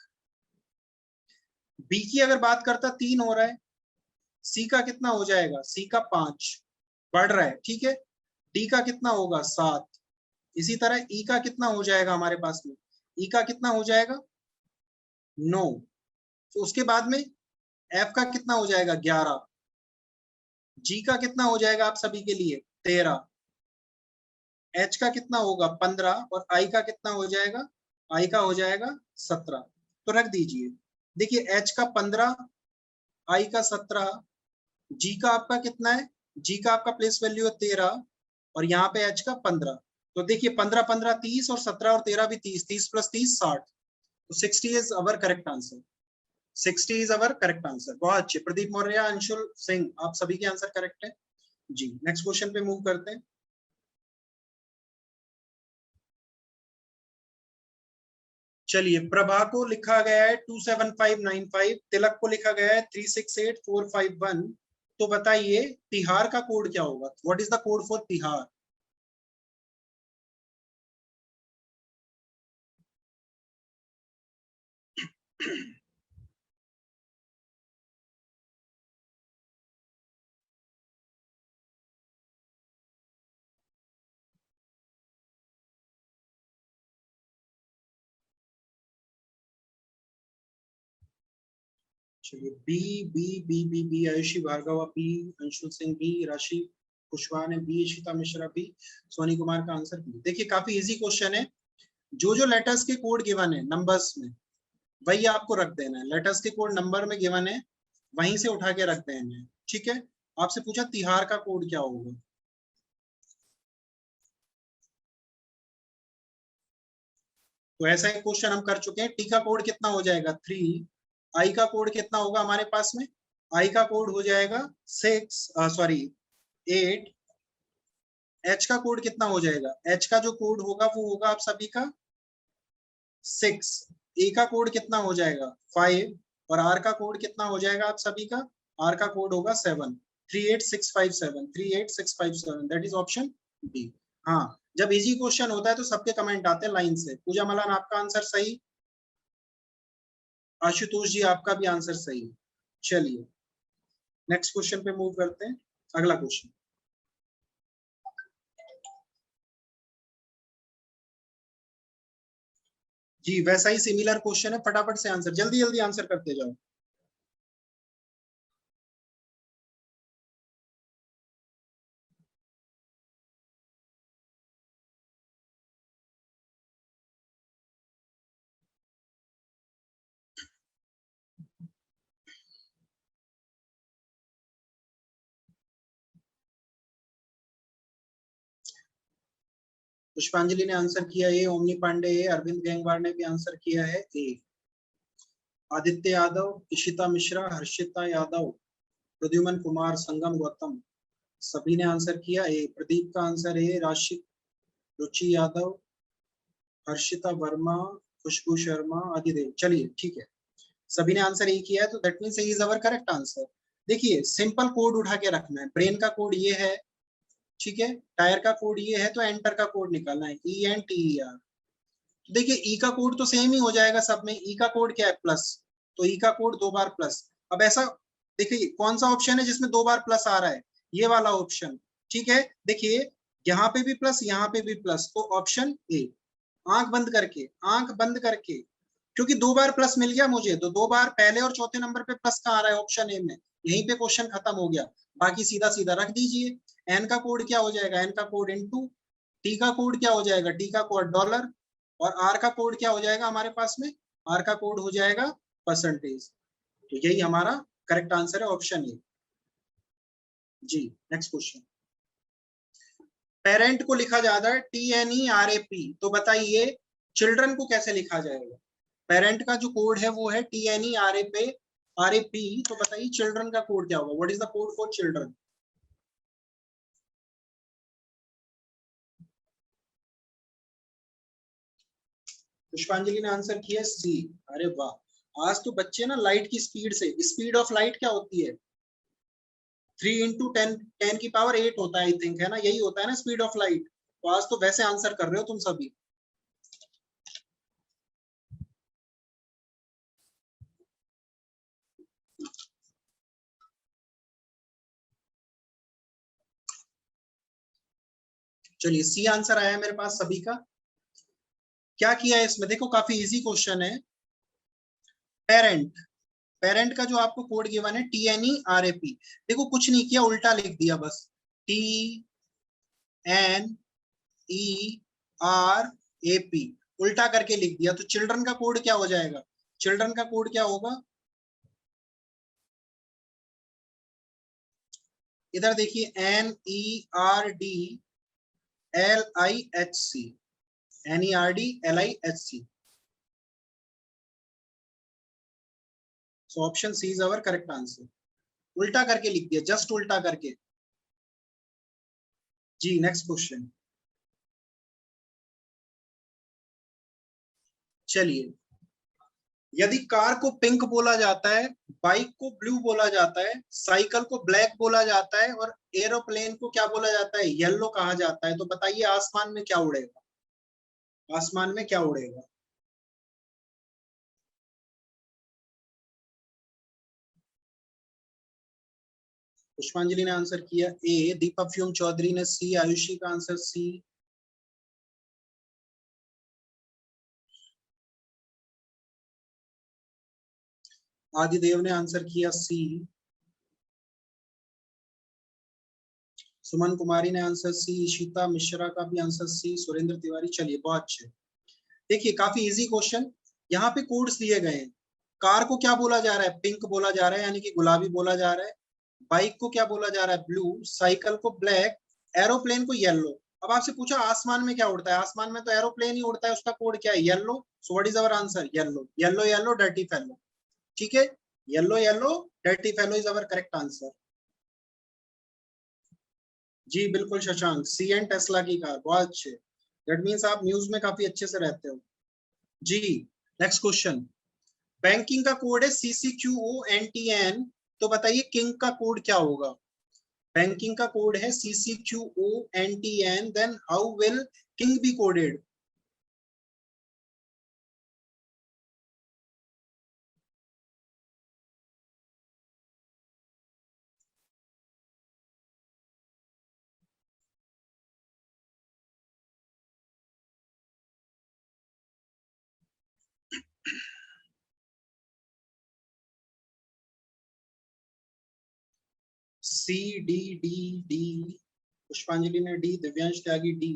बी की अगर बात करता 3 हो रहा है, सी का कितना हो जाएगा, सी का 5, बढ़ रहा है, ठीक है। डी का कितना होगा 7। इसी तरह ई का कितना हो जाएगा हमारे पास में, ई का कितना हो जाएगा 9। तो उसके बाद में एफ का कितना हो जाएगा 11, जी का कितना हो जाएगा आप सभी के लिए 13, एच का कितना होगा 15 और आई का कितना हो जाएगा, आई का हो जाएगा 17। तो रख दीजिए, देखिए एच का 15, आई का 17, जी का आपका कितना है, जी का आपका प्लेस वैल्यू है 13 और यहाँ पे एच का 15। तो देखिए 15 15 30 और 17 और 13 भी 30, 30 प्लस 30 60। तो 60 is our correct answer, 60 is our correct answer. बहुत अच्छे प्रदीप मौर्य, अंशुल सिंह, आप सभी के आंसर करेक्ट है जी। नेक्स्ट क्वेश्चन पे मूव करते हैं। चलिए, प्रभा को लिखा गया है 27595, तिलक को लिखा गया है 368451। तो बताइए तिहार का कोड क्या होगा, what is the code for Tihar. चलिए, B B B B B, Ayushi Bhargava B, Anshul Singh B, Rashi Kushwaha ने बी, इशिता मिश्रा बी, सोनी कुमार का आंसर बी। देखिए काफी इजी क्वेश्चन है, जो जो लेटर्स के कोड गिवन है नंबर्स में वही आपको रख देना है, लेटर्स के कोड नंबर में गिवन है वहीं से उठा के रख देना है, ठीक है। आपसे पूछा तिहार का कोड क्या होगा, तो ऐसा एक क्वेश्चन हम कर चुके हैं। टी का कोड कितना हो जाएगा 3, आई का कोड कितना होगा हमारे पास में, आई का कोड हो जाएगा 6, सॉरी 8, एच का कोड कितना हो जाएगा, एच का जो कोड होगा वो होगा आप सभी का 6, ए का कोड कितना हो जाएगा 5 और आर का कोड कितना हो जाएगा आप सभी का, आर का कोड होगा 7, 38657, 38657, दैट इज ऑप्शन बी। हाँ, जब इजी क्वेश्चन होता है तो सबके कमेंट आते हैं लाइन से। पूजा मलान आपका आंसर सही, आशुतोष जी आपका भी आंसर सही है। चलिए नेक्स्ट क्वेश्चन पे मूव करते हैं, अगला क्वेश्चन। जी वैसा ही सिमिलर क्वेश्चन है, फटाफट से आंसर, जल्दी जल्दी आंसर करते जाओ। पुष्पांजलि ने आंसर किया ए, ओमनी पांडे ए, अरविंद गैंगवार ने भी आंसर किया है ए, आदित्य यादव, इशिता मिश्रा, हर्षिता यादव, प्रद्युमन कुमार, संगम गौतम, सभी ने आंसर किया ए। प्रदीप का आंसर ए, राशि रुचि यादव, हर्षिता वर्मा, खुशबू शर्मा, आदिदेव। चलिए ठीक है, सभी ने आंसर ए किया है, तो that means is our correct answer. देखिए सिंपल कोड उठा के रखना है, ब्रेन का कोड ये है, ठीक है, टायर का कोड ये है, तो एंटर का कोड निकालना है, E N T E R. देखिए ई का कोड तो सेम ही हो जाएगा सब में, ई का कोड क्या है प्लस, तो ई का कोड 2 बार प्लस। अब ऐसा देखिए कौन सा ऑप्शन है जिसमें 2 बार प्लस आ रहा है, ये वाला ऑप्शन, ठीक है। देखिए यहाँ पे भी प्लस, यहाँ पे भी प्लस, तो ऑप्शन ए। आंख बंद करके, आंख बंद करके, क्योंकि 2 बार प्लस मिल गया मुझे, तो 2 बार पहले और चौथे नंबर पे प्लस का आ रहा है ऑप्शन ए में, यहीं पे क्वेश्चन खत्म हो गया। बाकी सीधा सीधा रख दीजिए। एन का कोड क्या हो जाएगा, एन का कोड इनटू, टी का कोड क्या हो जाएगा, टी का कोड डॉलर, और आर का कोड क्या हो जाएगा हमारे पास में, आर का कोड हो जाएगा परसेंटेज। तो यही हमारा करेक्ट आंसर है, ऑप्शन ए जी। नेक्स्ट क्वेश्चन, पेरेंट को लिखा जाता है T N E R A P, तो बताइए चिल्ड्रन को कैसे लिखा जाएगा। पेरेंट का जो कोड है वो है टी एन ई आर ए पे आर ए पी, तो बताइए चिल्ड्रन का कोड क्या होगा, what is the code for children. पुष्पांजलि ने आंसर किया सी। अरे वाह, आज तो बच्चे ना लाइट की स्पीड से, स्पीड ऑफ लाइट क्या होती है 3 × 10, 10⁸ होता है आई थिंक, है ना, यही होता है ना स्पीड ऑफ लाइट। तो आज तो वैसे आंसर कर रहे हो तुम सभी। चलिए सी आंसर आया है मेरे पास सभी का। क्या किया है इसमें, देखो काफी इजी क्वेश्चन है। पेरेंट, पेरेंट का जो आपको कोड गिवन है TNERAP, देखो कुछ नहीं किया, उल्टा लिख दिया बस, TNERAP, उल्टा करके लिख दिया। तो चिल्ड्रन का कोड क्या हो जाएगा, चिल्ड्रन का कोड क्या होगा, इधर देखिए NERDLIHC, NERDLIHC। So option C is our correct answer. उल्टा करके लिख दिया, जस्ट उल्टा करके। जी नेक्स्ट क्वेश्चन। चलिए, यदि कार को पिंक बोला जाता है, बाइक को ब्लू बोला जाता है, साइकिल को ब्लैक बोला जाता है, और एरोप्लेन को क्या बोला जाता है, येलो कहा जाता है, तो बताइए आसमान में क्या उड़ेगा, आसमान में क्या उड़ेगा। पुष्पांजलि ने आंसर किया ए, दीपक फ्यूम चौधरी ने सी, आयुषी का आंसर सी, आदिदेव ने आंसर किया सी, सुमन कुमारी ने आंसर सी, ईशिता मिश्रा का भी आंसर सी, सुरेंद्र तिवारी। चलिए बहुत अच्छे। देखिए काफी इजी क्वेश्चन, यहाँ पे कोड्स दिए गए हैं। कार को क्या बोला जा रहा है, पिंक बोला जा रहा है, यानी कि गुलाबी बोला जा रहा है। बाइक को क्या बोला जा रहा है, ब्लू। साइकिल को ब्लैक, एरोप्लेन को येलो। अब आपसे पूछा आसमान में क्या उड़ता है, आसमान में तो एरोप्लेन ही उड़ता है, उसका कोड क्या है, yellow. So what is our answer, yellow, yellow yellow dirty fellow. ठीक है, yellow yellow dirty fellow is our correct answer. जी बिल्कुल शशांक, सी एन टेस्ला की कार, बहुत अच्छे। दैट मीन्स आप न्यूज में काफी अच्छे से रहते हो। जी नेक्स्ट क्वेश्चन। बैंकिंग का कोड है CCQONTN, तो बताइए किंग का कोड क्या होगा। बैंकिंग का कोड है CCQONTN, then how will king be coded. C D D D, Pushpanjali ने डी, दिव्यांश त्यागी डी,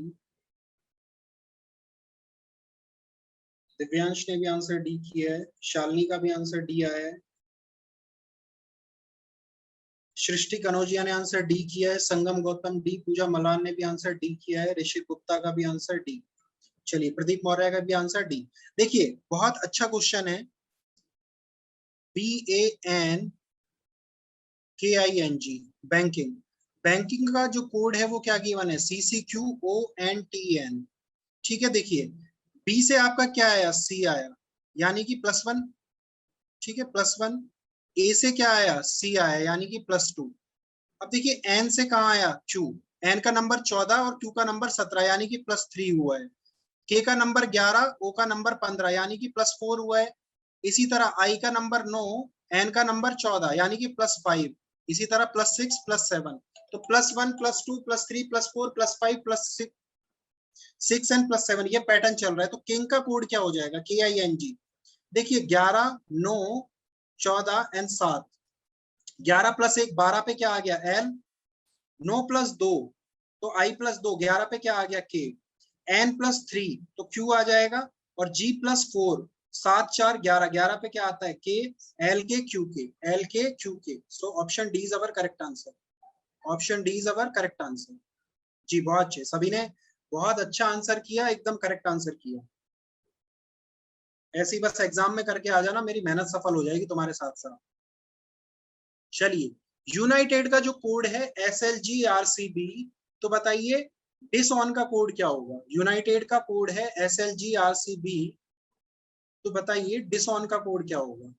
दिव्यांश ने भी आंसर डी किया है, शालिनी का भी आंसर डी आया है, सृष्टि कनौजिया ने आंसर डी किया है, संगम गौतम डी, पूजा मलान ने भी आंसर डी किया है, ऋषि गुप्ता का भी आंसर डी। चलिए प्रदीप मौर्य का भी आंसर डी। देखिए बहुत अच्छा क्वेश्चन है, BANKING, बैंकिंग। बैंकिंग का जो कोड है वो क्या गिवन है, CCQONTN। ठीक है, देखिए बी से आपका क्या आया, सी आया, यानी कि +1। ठीक है, +1। ए से क्या आया, सी आया, यानी कि +2। अब देखिए एन से कहाँ आया, क्यू। एन का नंबर 14 और क्यू का नंबर 17, यानी कि +3 हुआ है। के का नंबर 11, ओ का नंबर 15, यानी कि +4 हुआ है। इसी तरह आई का नंबर 9, एन का नंबर 14, यानी कि +5। इसी तरह +6 +7। तो +1 +2 +3 +4 +5 +6 एंड +7, ये पैटर्न चल रहा है। तो किंग का कोड क्या हो जाएगा, KING। देखिए 11 9 14 एंड 7, 11 + 1 12 पे क्या आ गया, L। 9 + 2 तो I + 2, 11 पे क्या आ गया, K। N + 3 तो Q आ जाएगा, और G + 4, 7 4 11, 11 पे क्या आता है, K। L K Q K, L K Q K। So option D is our correct answer, option D is our correct answer. जी बहुत अच्छे, सभी ने बहुत अच्छा आंसर किया, एकदम करेक्ट आंसर किया। ऐसे ही बस एग्जाम में करके आ जाना, मेरी मेहनत सफल हो जाएगी तुम्हारे साथ साथ। चलिए, यूनाइटेड का जो कोड है SLGRCB, तो बताइए डिस ऑन का कोड क्या होगा। यूनाइटेड का कोड है SLGRCB, तो बताइए डिस ऑन का कोड क्या होगा।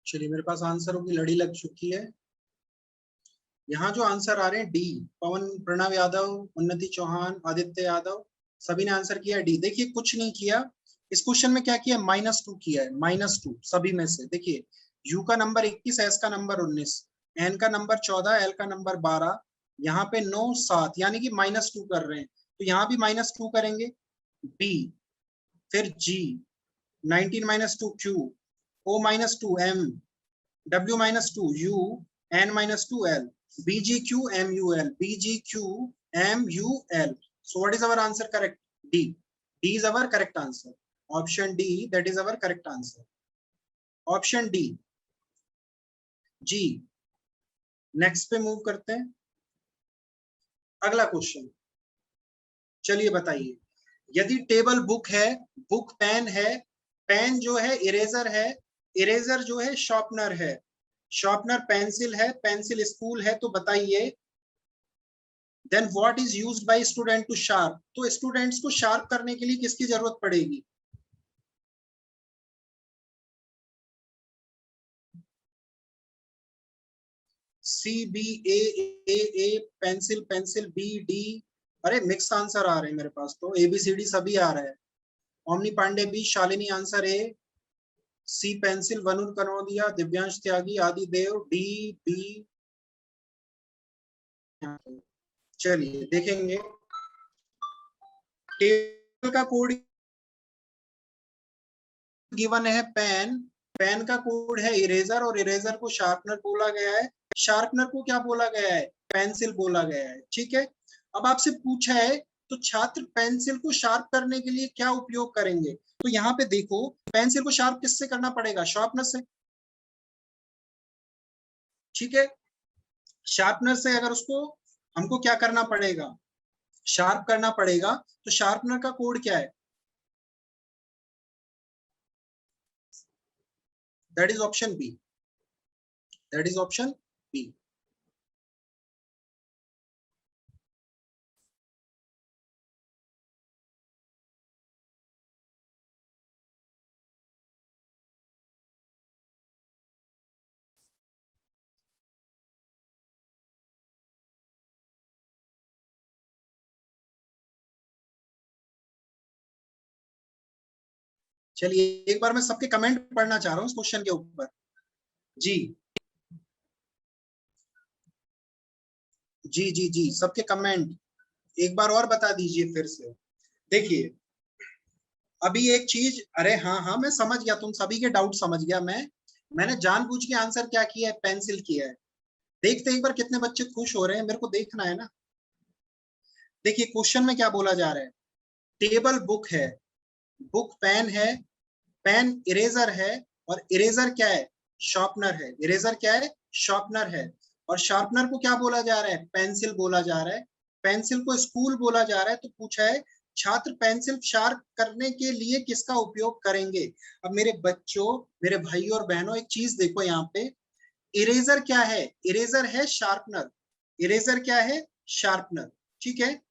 चलिए मेरे पास आंसरों की लड़ी लग चुकी है। यहाँ जो आंसर आ रहे हैं डी, पवन प्रणव यादव, उन्नति चौहान, आदित्य यादव, सभी ने आंसर किया डी। देखिए कुछ नहीं किया इस क्वेश्चन में, क्या किया -2 किया है, -2 सभी में से। देखिए यू का नंबर 21, एस का नंबर 19, एन का नंबर 14, एल का नंबर 12, यहाँ पे 9 7 यानी कि -2 कर रहे हैं, तो यहाँ भी -2 करेंगे। बी, फिर जी, 19 - 2 Q, O - 2 M, W - 2 U, N - 2 L, BGQMUL, BGQMUL. So what is our answer correct? D. D is our correct answer. Option D, that is our correct answer. Option D. G. Next पे move करते हैं। अगला question, चलिए बताइए, यदि table book है, book pen है, pen जो है इरेजर है, इरेजर जो है शार्पनर है, शार्पनर पेंसिल है, पेंसिल स्कूल है, तो बताइए then what is used by student to sharp. तो स्टूडेंट्स को शार्प करने के लिए किसकी जरूरत पड़ेगी? C B A pencil pencil, B D, अरे मिक्स आंसर आ रहे हैं मेरे पास, तो ABCD सभी आ रहे हैं। Omni Pandey B, Shalini answer A, सी पेंसिल वनुर कनौदिया, दिव्यांश त्यागी, आदि देव डी बी। चलिए देखेंगे टेबल का कोड गिवन है पेन, पेन का कोड है इरेजर, और इरेजर को शार्पनर बोला गया है, शार्पनर को क्या बोला गया है? पेंसिल बोला गया है। ठीक है, अब आपसे पूछा है तो छात्र पेंसिल को शार्प करने के लिए क्या उपयोग करेंगे? तो यहाँ पे देखो पेंसिल को शार्प किससे करना पड़ेगा? शार्पनर से। ठीक है, शार्पनर से अगर उसको हमको क्या करना पड़ेगा? शार्प करना पड़ेगा, तो शार्पनर का कोड क्या है? That is option B, that is option B. चलिए एक बार मैं सबके कमेंट पढ़ना चाह रहा हूँ इस क्वेश्चन के ऊपर। जी जी जी जी, सबके कमेंट एक बार और बता दीजिए फिर से। देखिए अभी एक चीज, अरे हाँ हाँ मैं समझ गया, तुम सभी के डाउट समझ गया मैंने जानबूझ के आंसर क्या किया है? पेंसिल किया है। देखते एक बार कितने बच्चे खुश हो रहे हैं, मेरे को देखना है ना। देखिए क्वेश्चन में क्या बोला जा रहा है, टेबल बुक है, बुक पेन है, पेन इरेजर है, और इरेजर क्या है? शार्पनर है। इरेजर क्या है? शार्पनर है। और शार्पनर को क्या बोला जा रहा है? पेंसिल बोला जा रहा है। पेंसिल को स्कूल बोला जा रहा है। तो पूछा है छात्र पेंसिल शार्प करने के लिए किसका उपयोग करेंगे? अब मेरे बच्चों, मेरे भाइयों और बहनों, एक चीज देखो यहाँ पे, इरेजर क्या है? इरेजर है शार्पनर, इरेजर क्या है? शार्पनर। ठीक है,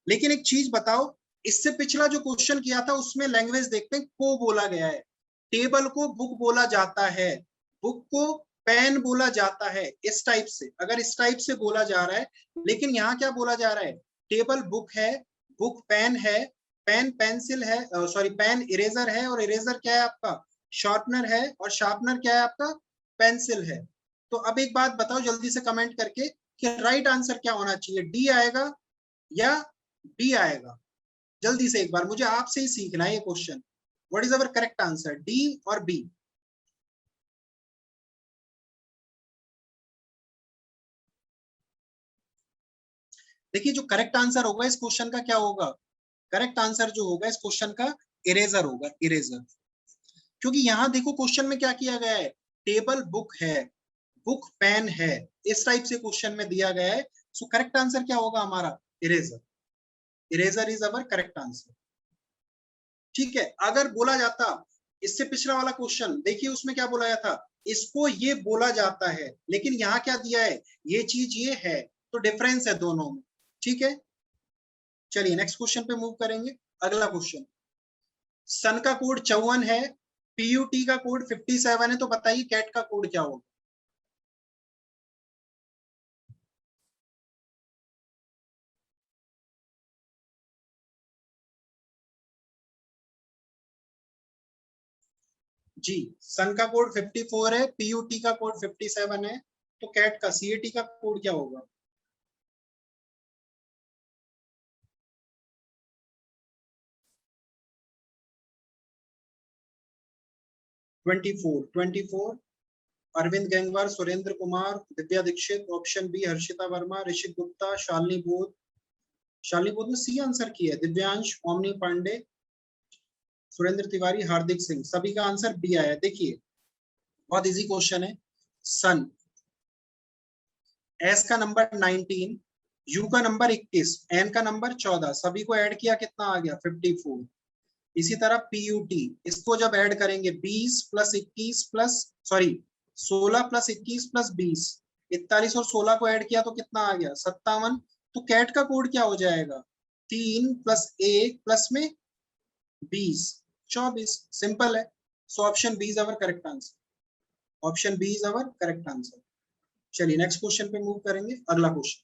लेकिन एक चीज बताओ, इससे पिछला जो क्वेश्चन किया था उसमें लैंग्वेज देखते हैं, को बोला गया है। टेबल को बुक बोला जाता है, बुक को पेन बोला जाता है, इस टाइप से, अगर इस टाइप से बोला जा रहा है। लेकिन यहाँ क्या बोला जा रहा है? टेबल बुक है, बुक पेन है, पेन पेंसिल है, सॉरी पेन इरेजर है, और इरेजर क्या है आपका? शार्पनर है, और शार्पनर क्या है आपका? पेंसिल है। तो अब एक बात बताओ जल्दी से कमेंट करके कि राइट आंसर क्या होना चाहिए, डी आएगा या बी आएगा? जल्दी से एक बार, मुझे आपसे ही सीखना है ये question. What is our correct answer, D और बी? देखिए जो करेक्ट आंसर होगा इस क्वेश्चन का क्या होगा? करेक्ट आंसर जो होगा इस क्वेश्चन का इरेजर होगा, इरेजर। क्योंकि यहाँ देखो क्वेश्चन में क्या किया गया है, टेबल बुक है, बुक पेन है, इस टाइप से क्वेश्चन में दिया गया है। सो करेक्ट आंसर क्या होगा हमारा? Eraser, eraser is our correct answer. ठीक है, अगर बोला जाता, इससे पिछला वाला क्वेश्चन देखिए उसमें क्या बोला गया था, इसको ये बोला जाता है, लेकिन यहाँ क्या दिया है, ये चीज ये है, तो डिफरेंस है दोनों में। ठीक है, चलिए नेक्स्ट क्वेश्चन पे मूव करेंगे। अगला क्वेश्चन, सन का कोड 54 है, पीयूटी का कोड 57 है, तो बताइए कैट का कोड क्या होगा? जी, सन का कोड 54 है, पीयूटी का कोड 57 है, तो कैट का सीएटी का कोड क्या होगा? 24 अरविंद गंगवार, सुरेंद्र कुमार, दिव्या दीक्षित, ऑप्शन बी हर्षिता वर्मा, ऋषिक गुप्ता, शालिनी बोध। शालिनी बोध ने सी आंसर किया है। दिव्यांश, ओमनी पांडे, सुरेंद्र तिवारी, हार्दिक सिंह, सभी का आंसर बी आया। देखिए बहुत इजी क्वेश्चन है। सन, एस का नंबर 19, यू का नंबर 21, एन का नंबर 14, सभी को ऐड किया कितना आ गया? 54। इसी तरह पीयूटी, इसको जब ऐड करेंगे 20 plus 21 plus, sorry 16 plus 21 plus 20, 41 और 16 को ऐड किया तो कितना आ गया? 57। तो कैट का कोड क्या हो जाएगा? 3 प्लस 1 प्लस में 20, 24। सिंपल है। So option B is our correct answer. Option B is our correct answer. चलिए नेक्स्ट क्वेश्चन पे मूव करेंगे। अगला क्वेश्चन।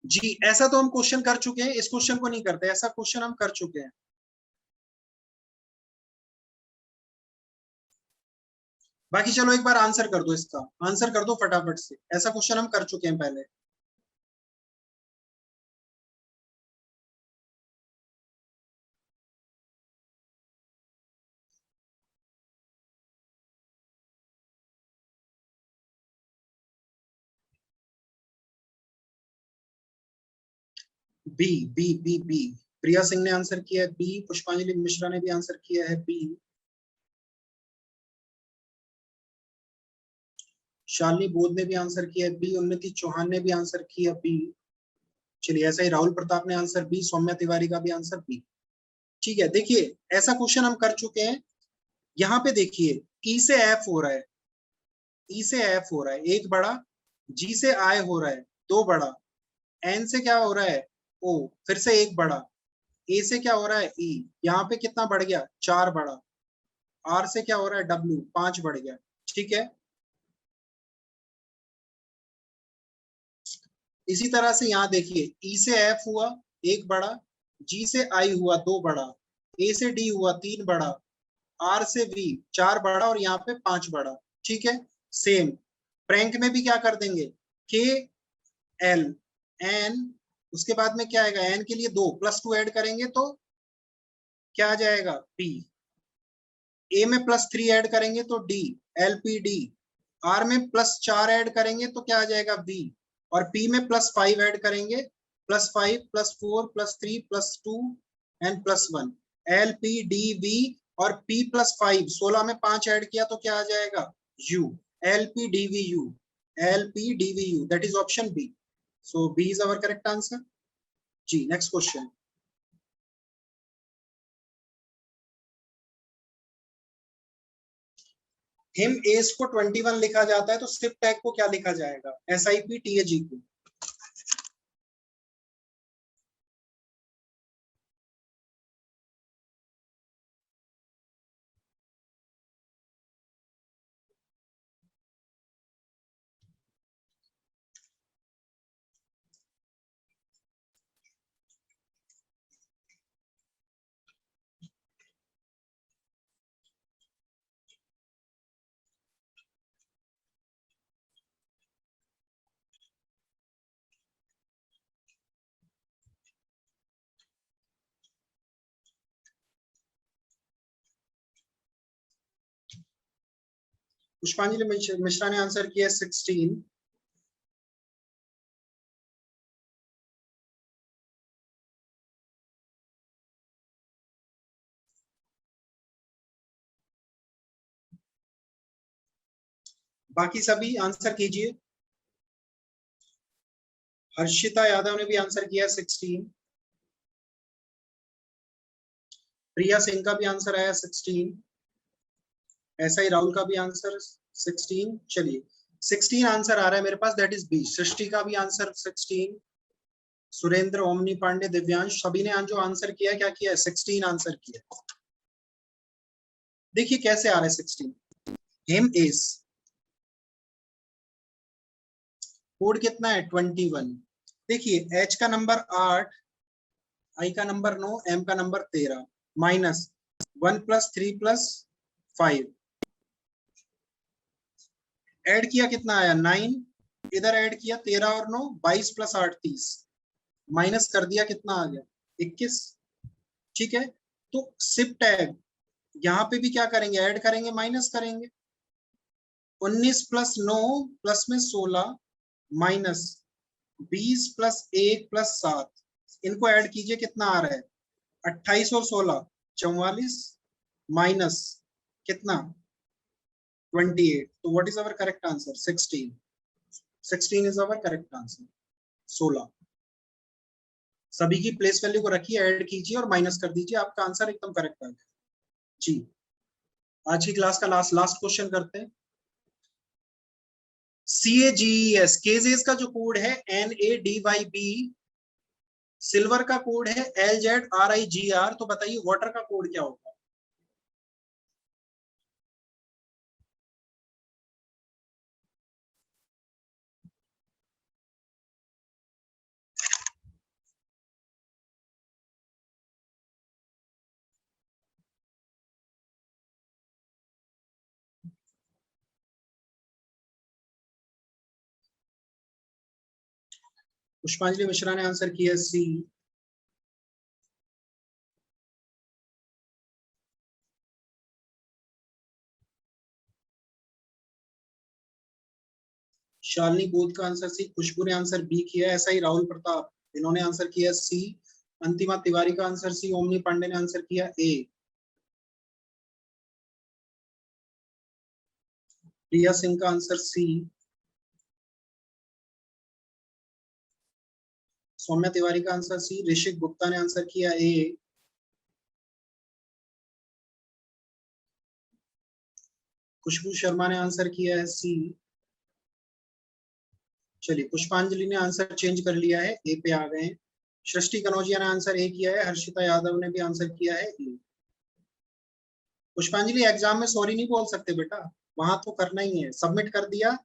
जी, ऐसा तो हम क्वेश्चन कर चुके हैं, इस क्वेश्चन को नहीं करते, ऐसा क्वेश्चन हम कर चुके हैं। बाकी चलो एक बार आंसर कर दो, इसका आंसर कर दो फटाफट से, ऐसा क्वेश्चन हम कर चुके हैं पहले। B B B B. Priya Singh ने आंसर किया है बी, पुष्पांजलि मिश्रा ने भी आंसर किया है बी, शालिनी बोध ने भी आंसर किया है बी, उन्नति चौहान ने भी आंसर किया बी। चलिए ऐसा ही राहुल प्रताप ने आंसर बी, सौम्या तिवारी का भी आंसर बी। ठीक है, देखिए ऐसा क्वेश्चन हम कर चुके हैं। यहाँ पे देखिए ई से एफ हो रहा है, ई से एफ हो रहा है एक बड़ा, जी से आई हो रहा है दो बड़ा, एन से क्या हो रहा है? ओ, फिर से एक बड़ा, ए से क्या हो रहा है? ई, यहाँ पे कितना बढ़ गया? चार बड़ा, आर से क्या हो रहा है? डब्ल्यू, पांच बढ़ गया। ठीक है, इसी तरह से यहाँ देखिए ई से एफ हुआ एक बड़ा, जी से आई हुआ दो बड़ा, ए से डी हुआ तीन बड़ा, आर से वी चार बड़ा और यहाँ पे पांच बड़ा। ठीक है, सेम प्रैंक में भी क्या कर देंगे? के एल एन, उसके बाद में क्या आएगा? एन के लिए दो प्लस टू ऐड करेंगे तो क्या आ जाएगा? पी। ए में प्लस थ्री ऐड करेंगे तो D, L P D. R में प्लस चार ऐड करेंगे तो क्या आ जाएगा? वी। और पी में प्लस फाइव ऐड करेंगे, plus five plus four plus three plus two and plus one, L P D V. और पी प्लस फाइव, 16 में पांच ऐड किया तो क्या आ जाएगा? U, L P D V U, L P D V U, that is option B. So B is our correct answer. जी next question. Him age को 21 लिखा जाता है तो सिप टैग को क्या लिखा जाएगा? S I P T A G को। पुष्पांजलि मिश्रा ने आंसर किया 16। बाकी सभी आंसर कीजिए। हर्षिता यादव ने भी आंसर किया 16। प्रिया सिंह का भी आंसर आया 16। ऐसा ही राहुल का भी आंसर 16। चलिए 16 आंसर आ रहा है मेरे पास, दैट इज बी। सृष्टि का भी आंसर 16। सुरेंद्र, ओमनी पांडे, दिव्यांश, सभी ने जो आंसर किया क्या किया है? 16 आंसर किया। देखिए कैसे आ रहा है 16। हेम एस, कोड कितना है? 21। देखिए एच का नंबर 8, आई का नंबर 9, एम का नंबर 13, माइनस 1 + 3 + 5, ऐड किया कितना आया? 9, इधर ऐड किया 13 और 9, 22 + 8 30, माइनस कर दिया कितना आ गया? 21। ठीक है, तो सिप टैग यहाँ पे भी क्या करेंगे? ऐड करेंगे, माइनस करेंगे। 19 + 9 प्लस में 16, माइनस 20 + 1 + 7, इनको ऐड कीजिए कितना आ रहा है? 28 और 16 44, माइनस कितना? 28। तो what is our correct answer? 16। 16 is our correct answer. 16। सभी की प्लेस वैल्यू को रखिए, ऐड कीजिए और माइनस कर दीजिए, आपका आंसर एकदम करेक्ट आ गया। जी, आज की क्लास का लास्ट क्वेश्चन करते हैं। CAGES, केजेस का जो कोड है NADYB, सिल्वर का कोड है LZRIGR, तो बताइए वाटर का कोड क्या होगा? पुष्पांजलि मिश्रा ने आंसर किया C। शालिनी बोध का आंसर C, खुशबू ने आंसर B किया, ऐसा ही राहुल प्रताप, इन्होंने आंसर किया C। अंतिमा तिवारी का आंसर C, ओमनी पांडे ने आंसर किया A। प्रिया सिंह का आंसर C। सौम्या तिवारी का आंसर C। ऋषिक गुप्ता ने आंसर किया A। खुशबू शर्मा ने आंसर किया है C। चलिए पुष्पांजलि ने आंसर चेंज कर लिया है, ए पे आ गए हैं। सृष्टि कनौजिया ने आंसर ए किया है, हर्षिता यादव ने भी आंसर किया है ए। पुष्पांजलि एग्जाम में सॉरी नहीं बोल सकते बेटा, वहां तो करना ही है, सबमिट कर दिया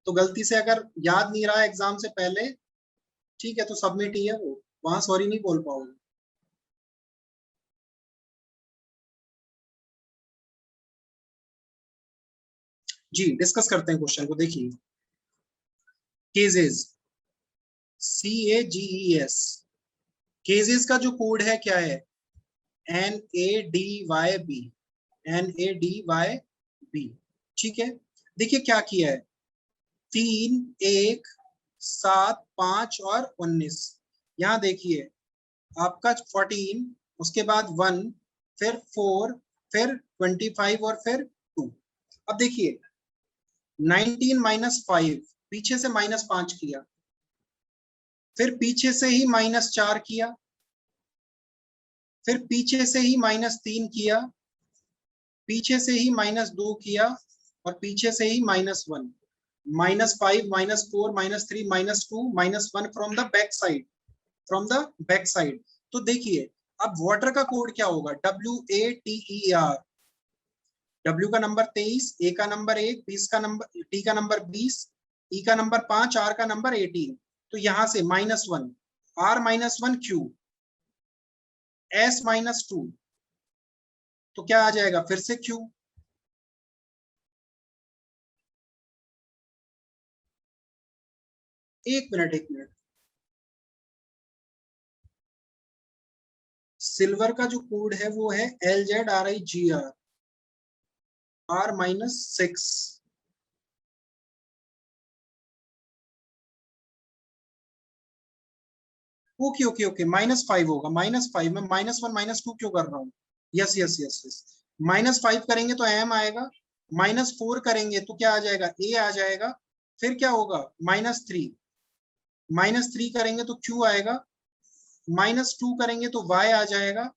तो गलती से अगर याद नहीं रहा एग्जाम से पहले, ठीक है, तो सबमिट ही है वो, वहां सॉरी नहीं बोल पाओगे। जी डिस्कस करते हैं क्वेश्चन को। देखिए केजेस, CAGES, केजेस का जो कोड है क्या है? NADYB, NADYB। ठीक है, देखिए क्या किया है? 3, 1, 7, 5 और 19। यहाँ देखिए आपका 14, उसके बाद 1, फिर 4, फिर 25 और फिर 2। अब देखिए 19 - 5, पीछे से -5 किया, फिर पीछे से ही -4 किया, फिर पीछे से ही -3 किया, पीछे से ही -2 किया, और पीछे से ही -1, -5, -4, -3, -2, -1 from the back side, from the back side. तो देखिए अब वाटर का कोड क्या होगा? WATER। W का नंबर 23, A का नंबर 1, 20 का नंबर, T का नंबर 20, E का नंबर 5, R का नंबर 18। तो यहां से -1, R -1 Q, S -2, तो क्या आ जाएगा? फिर से Q। एक मिनट, एक मिनट, सिल्वर का जो कोड है वो है LZRIGR, R-6। Okay okay okay, -5 होगा, -5 में -1 -2 क्यों कर रहा हूँ? यस यस यस यस, -5 करेंगे तो M आएगा, -4 करेंगे तो क्या आ जाएगा? A आ जाएगा, फिर क्या होगा? -3, -3 करेंगे तो Q आएगा, -2 करेंगे तो Y आ जाएगा,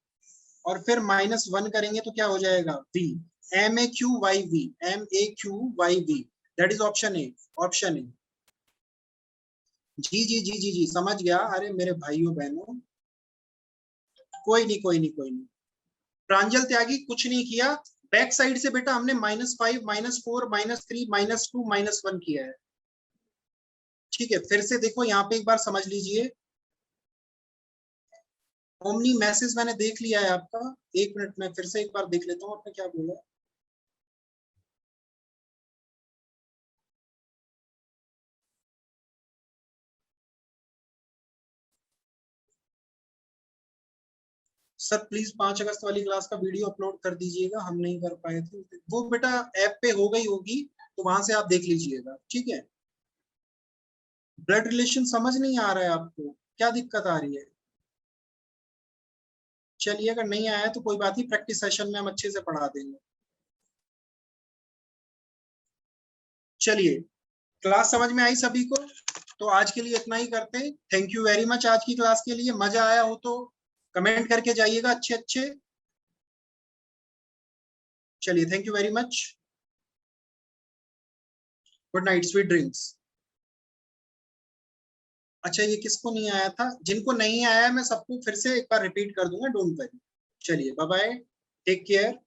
और फिर -1 करेंगे तो क्या हो जाएगा? V। MAQYV, MAQYV, that is option A, option A. जी जी जी जी जी, समझ गया। अरे मेरे भाइयों बहनों, कोई नहीं कोई नहीं कोई नहीं। प्रांजल त्यागी कुछ नहीं किया। बैक साइड से बेटा हमने -5, -4, -3, -2, -1 किया है। ठीक है, फिर से देखो यहाँ पे एक बार समझ लीजिए। ओमनी मैसेज मैंने देख लिया है आपका। एक मिनट में फिर से एक बार देख लेता हूँ आपने क्या बोला। सर प्लीज 5 अगस्त वाली क्लास का वीडियो अपलोड कर दीजिएगा, हम नहीं कर पाए थे वो बेटा। ऐप पे हो गई होगी, तो वहां से आप देख लीजिएगा, ठीक है। ब्लड रिलेशन समझ नहीं आ रहा है आपको, क्या दिक्कत आ रही है? चलिए, अगर नहीं आया तो कोई बात नहीं, प्रैक्टिस सेशन में हम अच्छे से पढ़ा देंगे। चलिए, क्लास समझ में आई सभी को? तो आज के लिए इतना ही करते हैं। थैंक यू वेरी मच आज की क्लास के लिए। मजा आया हो तो कमेंट करके जाइएगा अच्छे अच्छे। चलिए, thank you very much. Good night, sweet dreams. अच्छा, ये किसको नहीं आया था? जिनको नहीं आया मैं सबको फिर से एक बार रिपीट कर दूंगा, डोंट वरी। चलिए, बाय बाय, टेक केयर।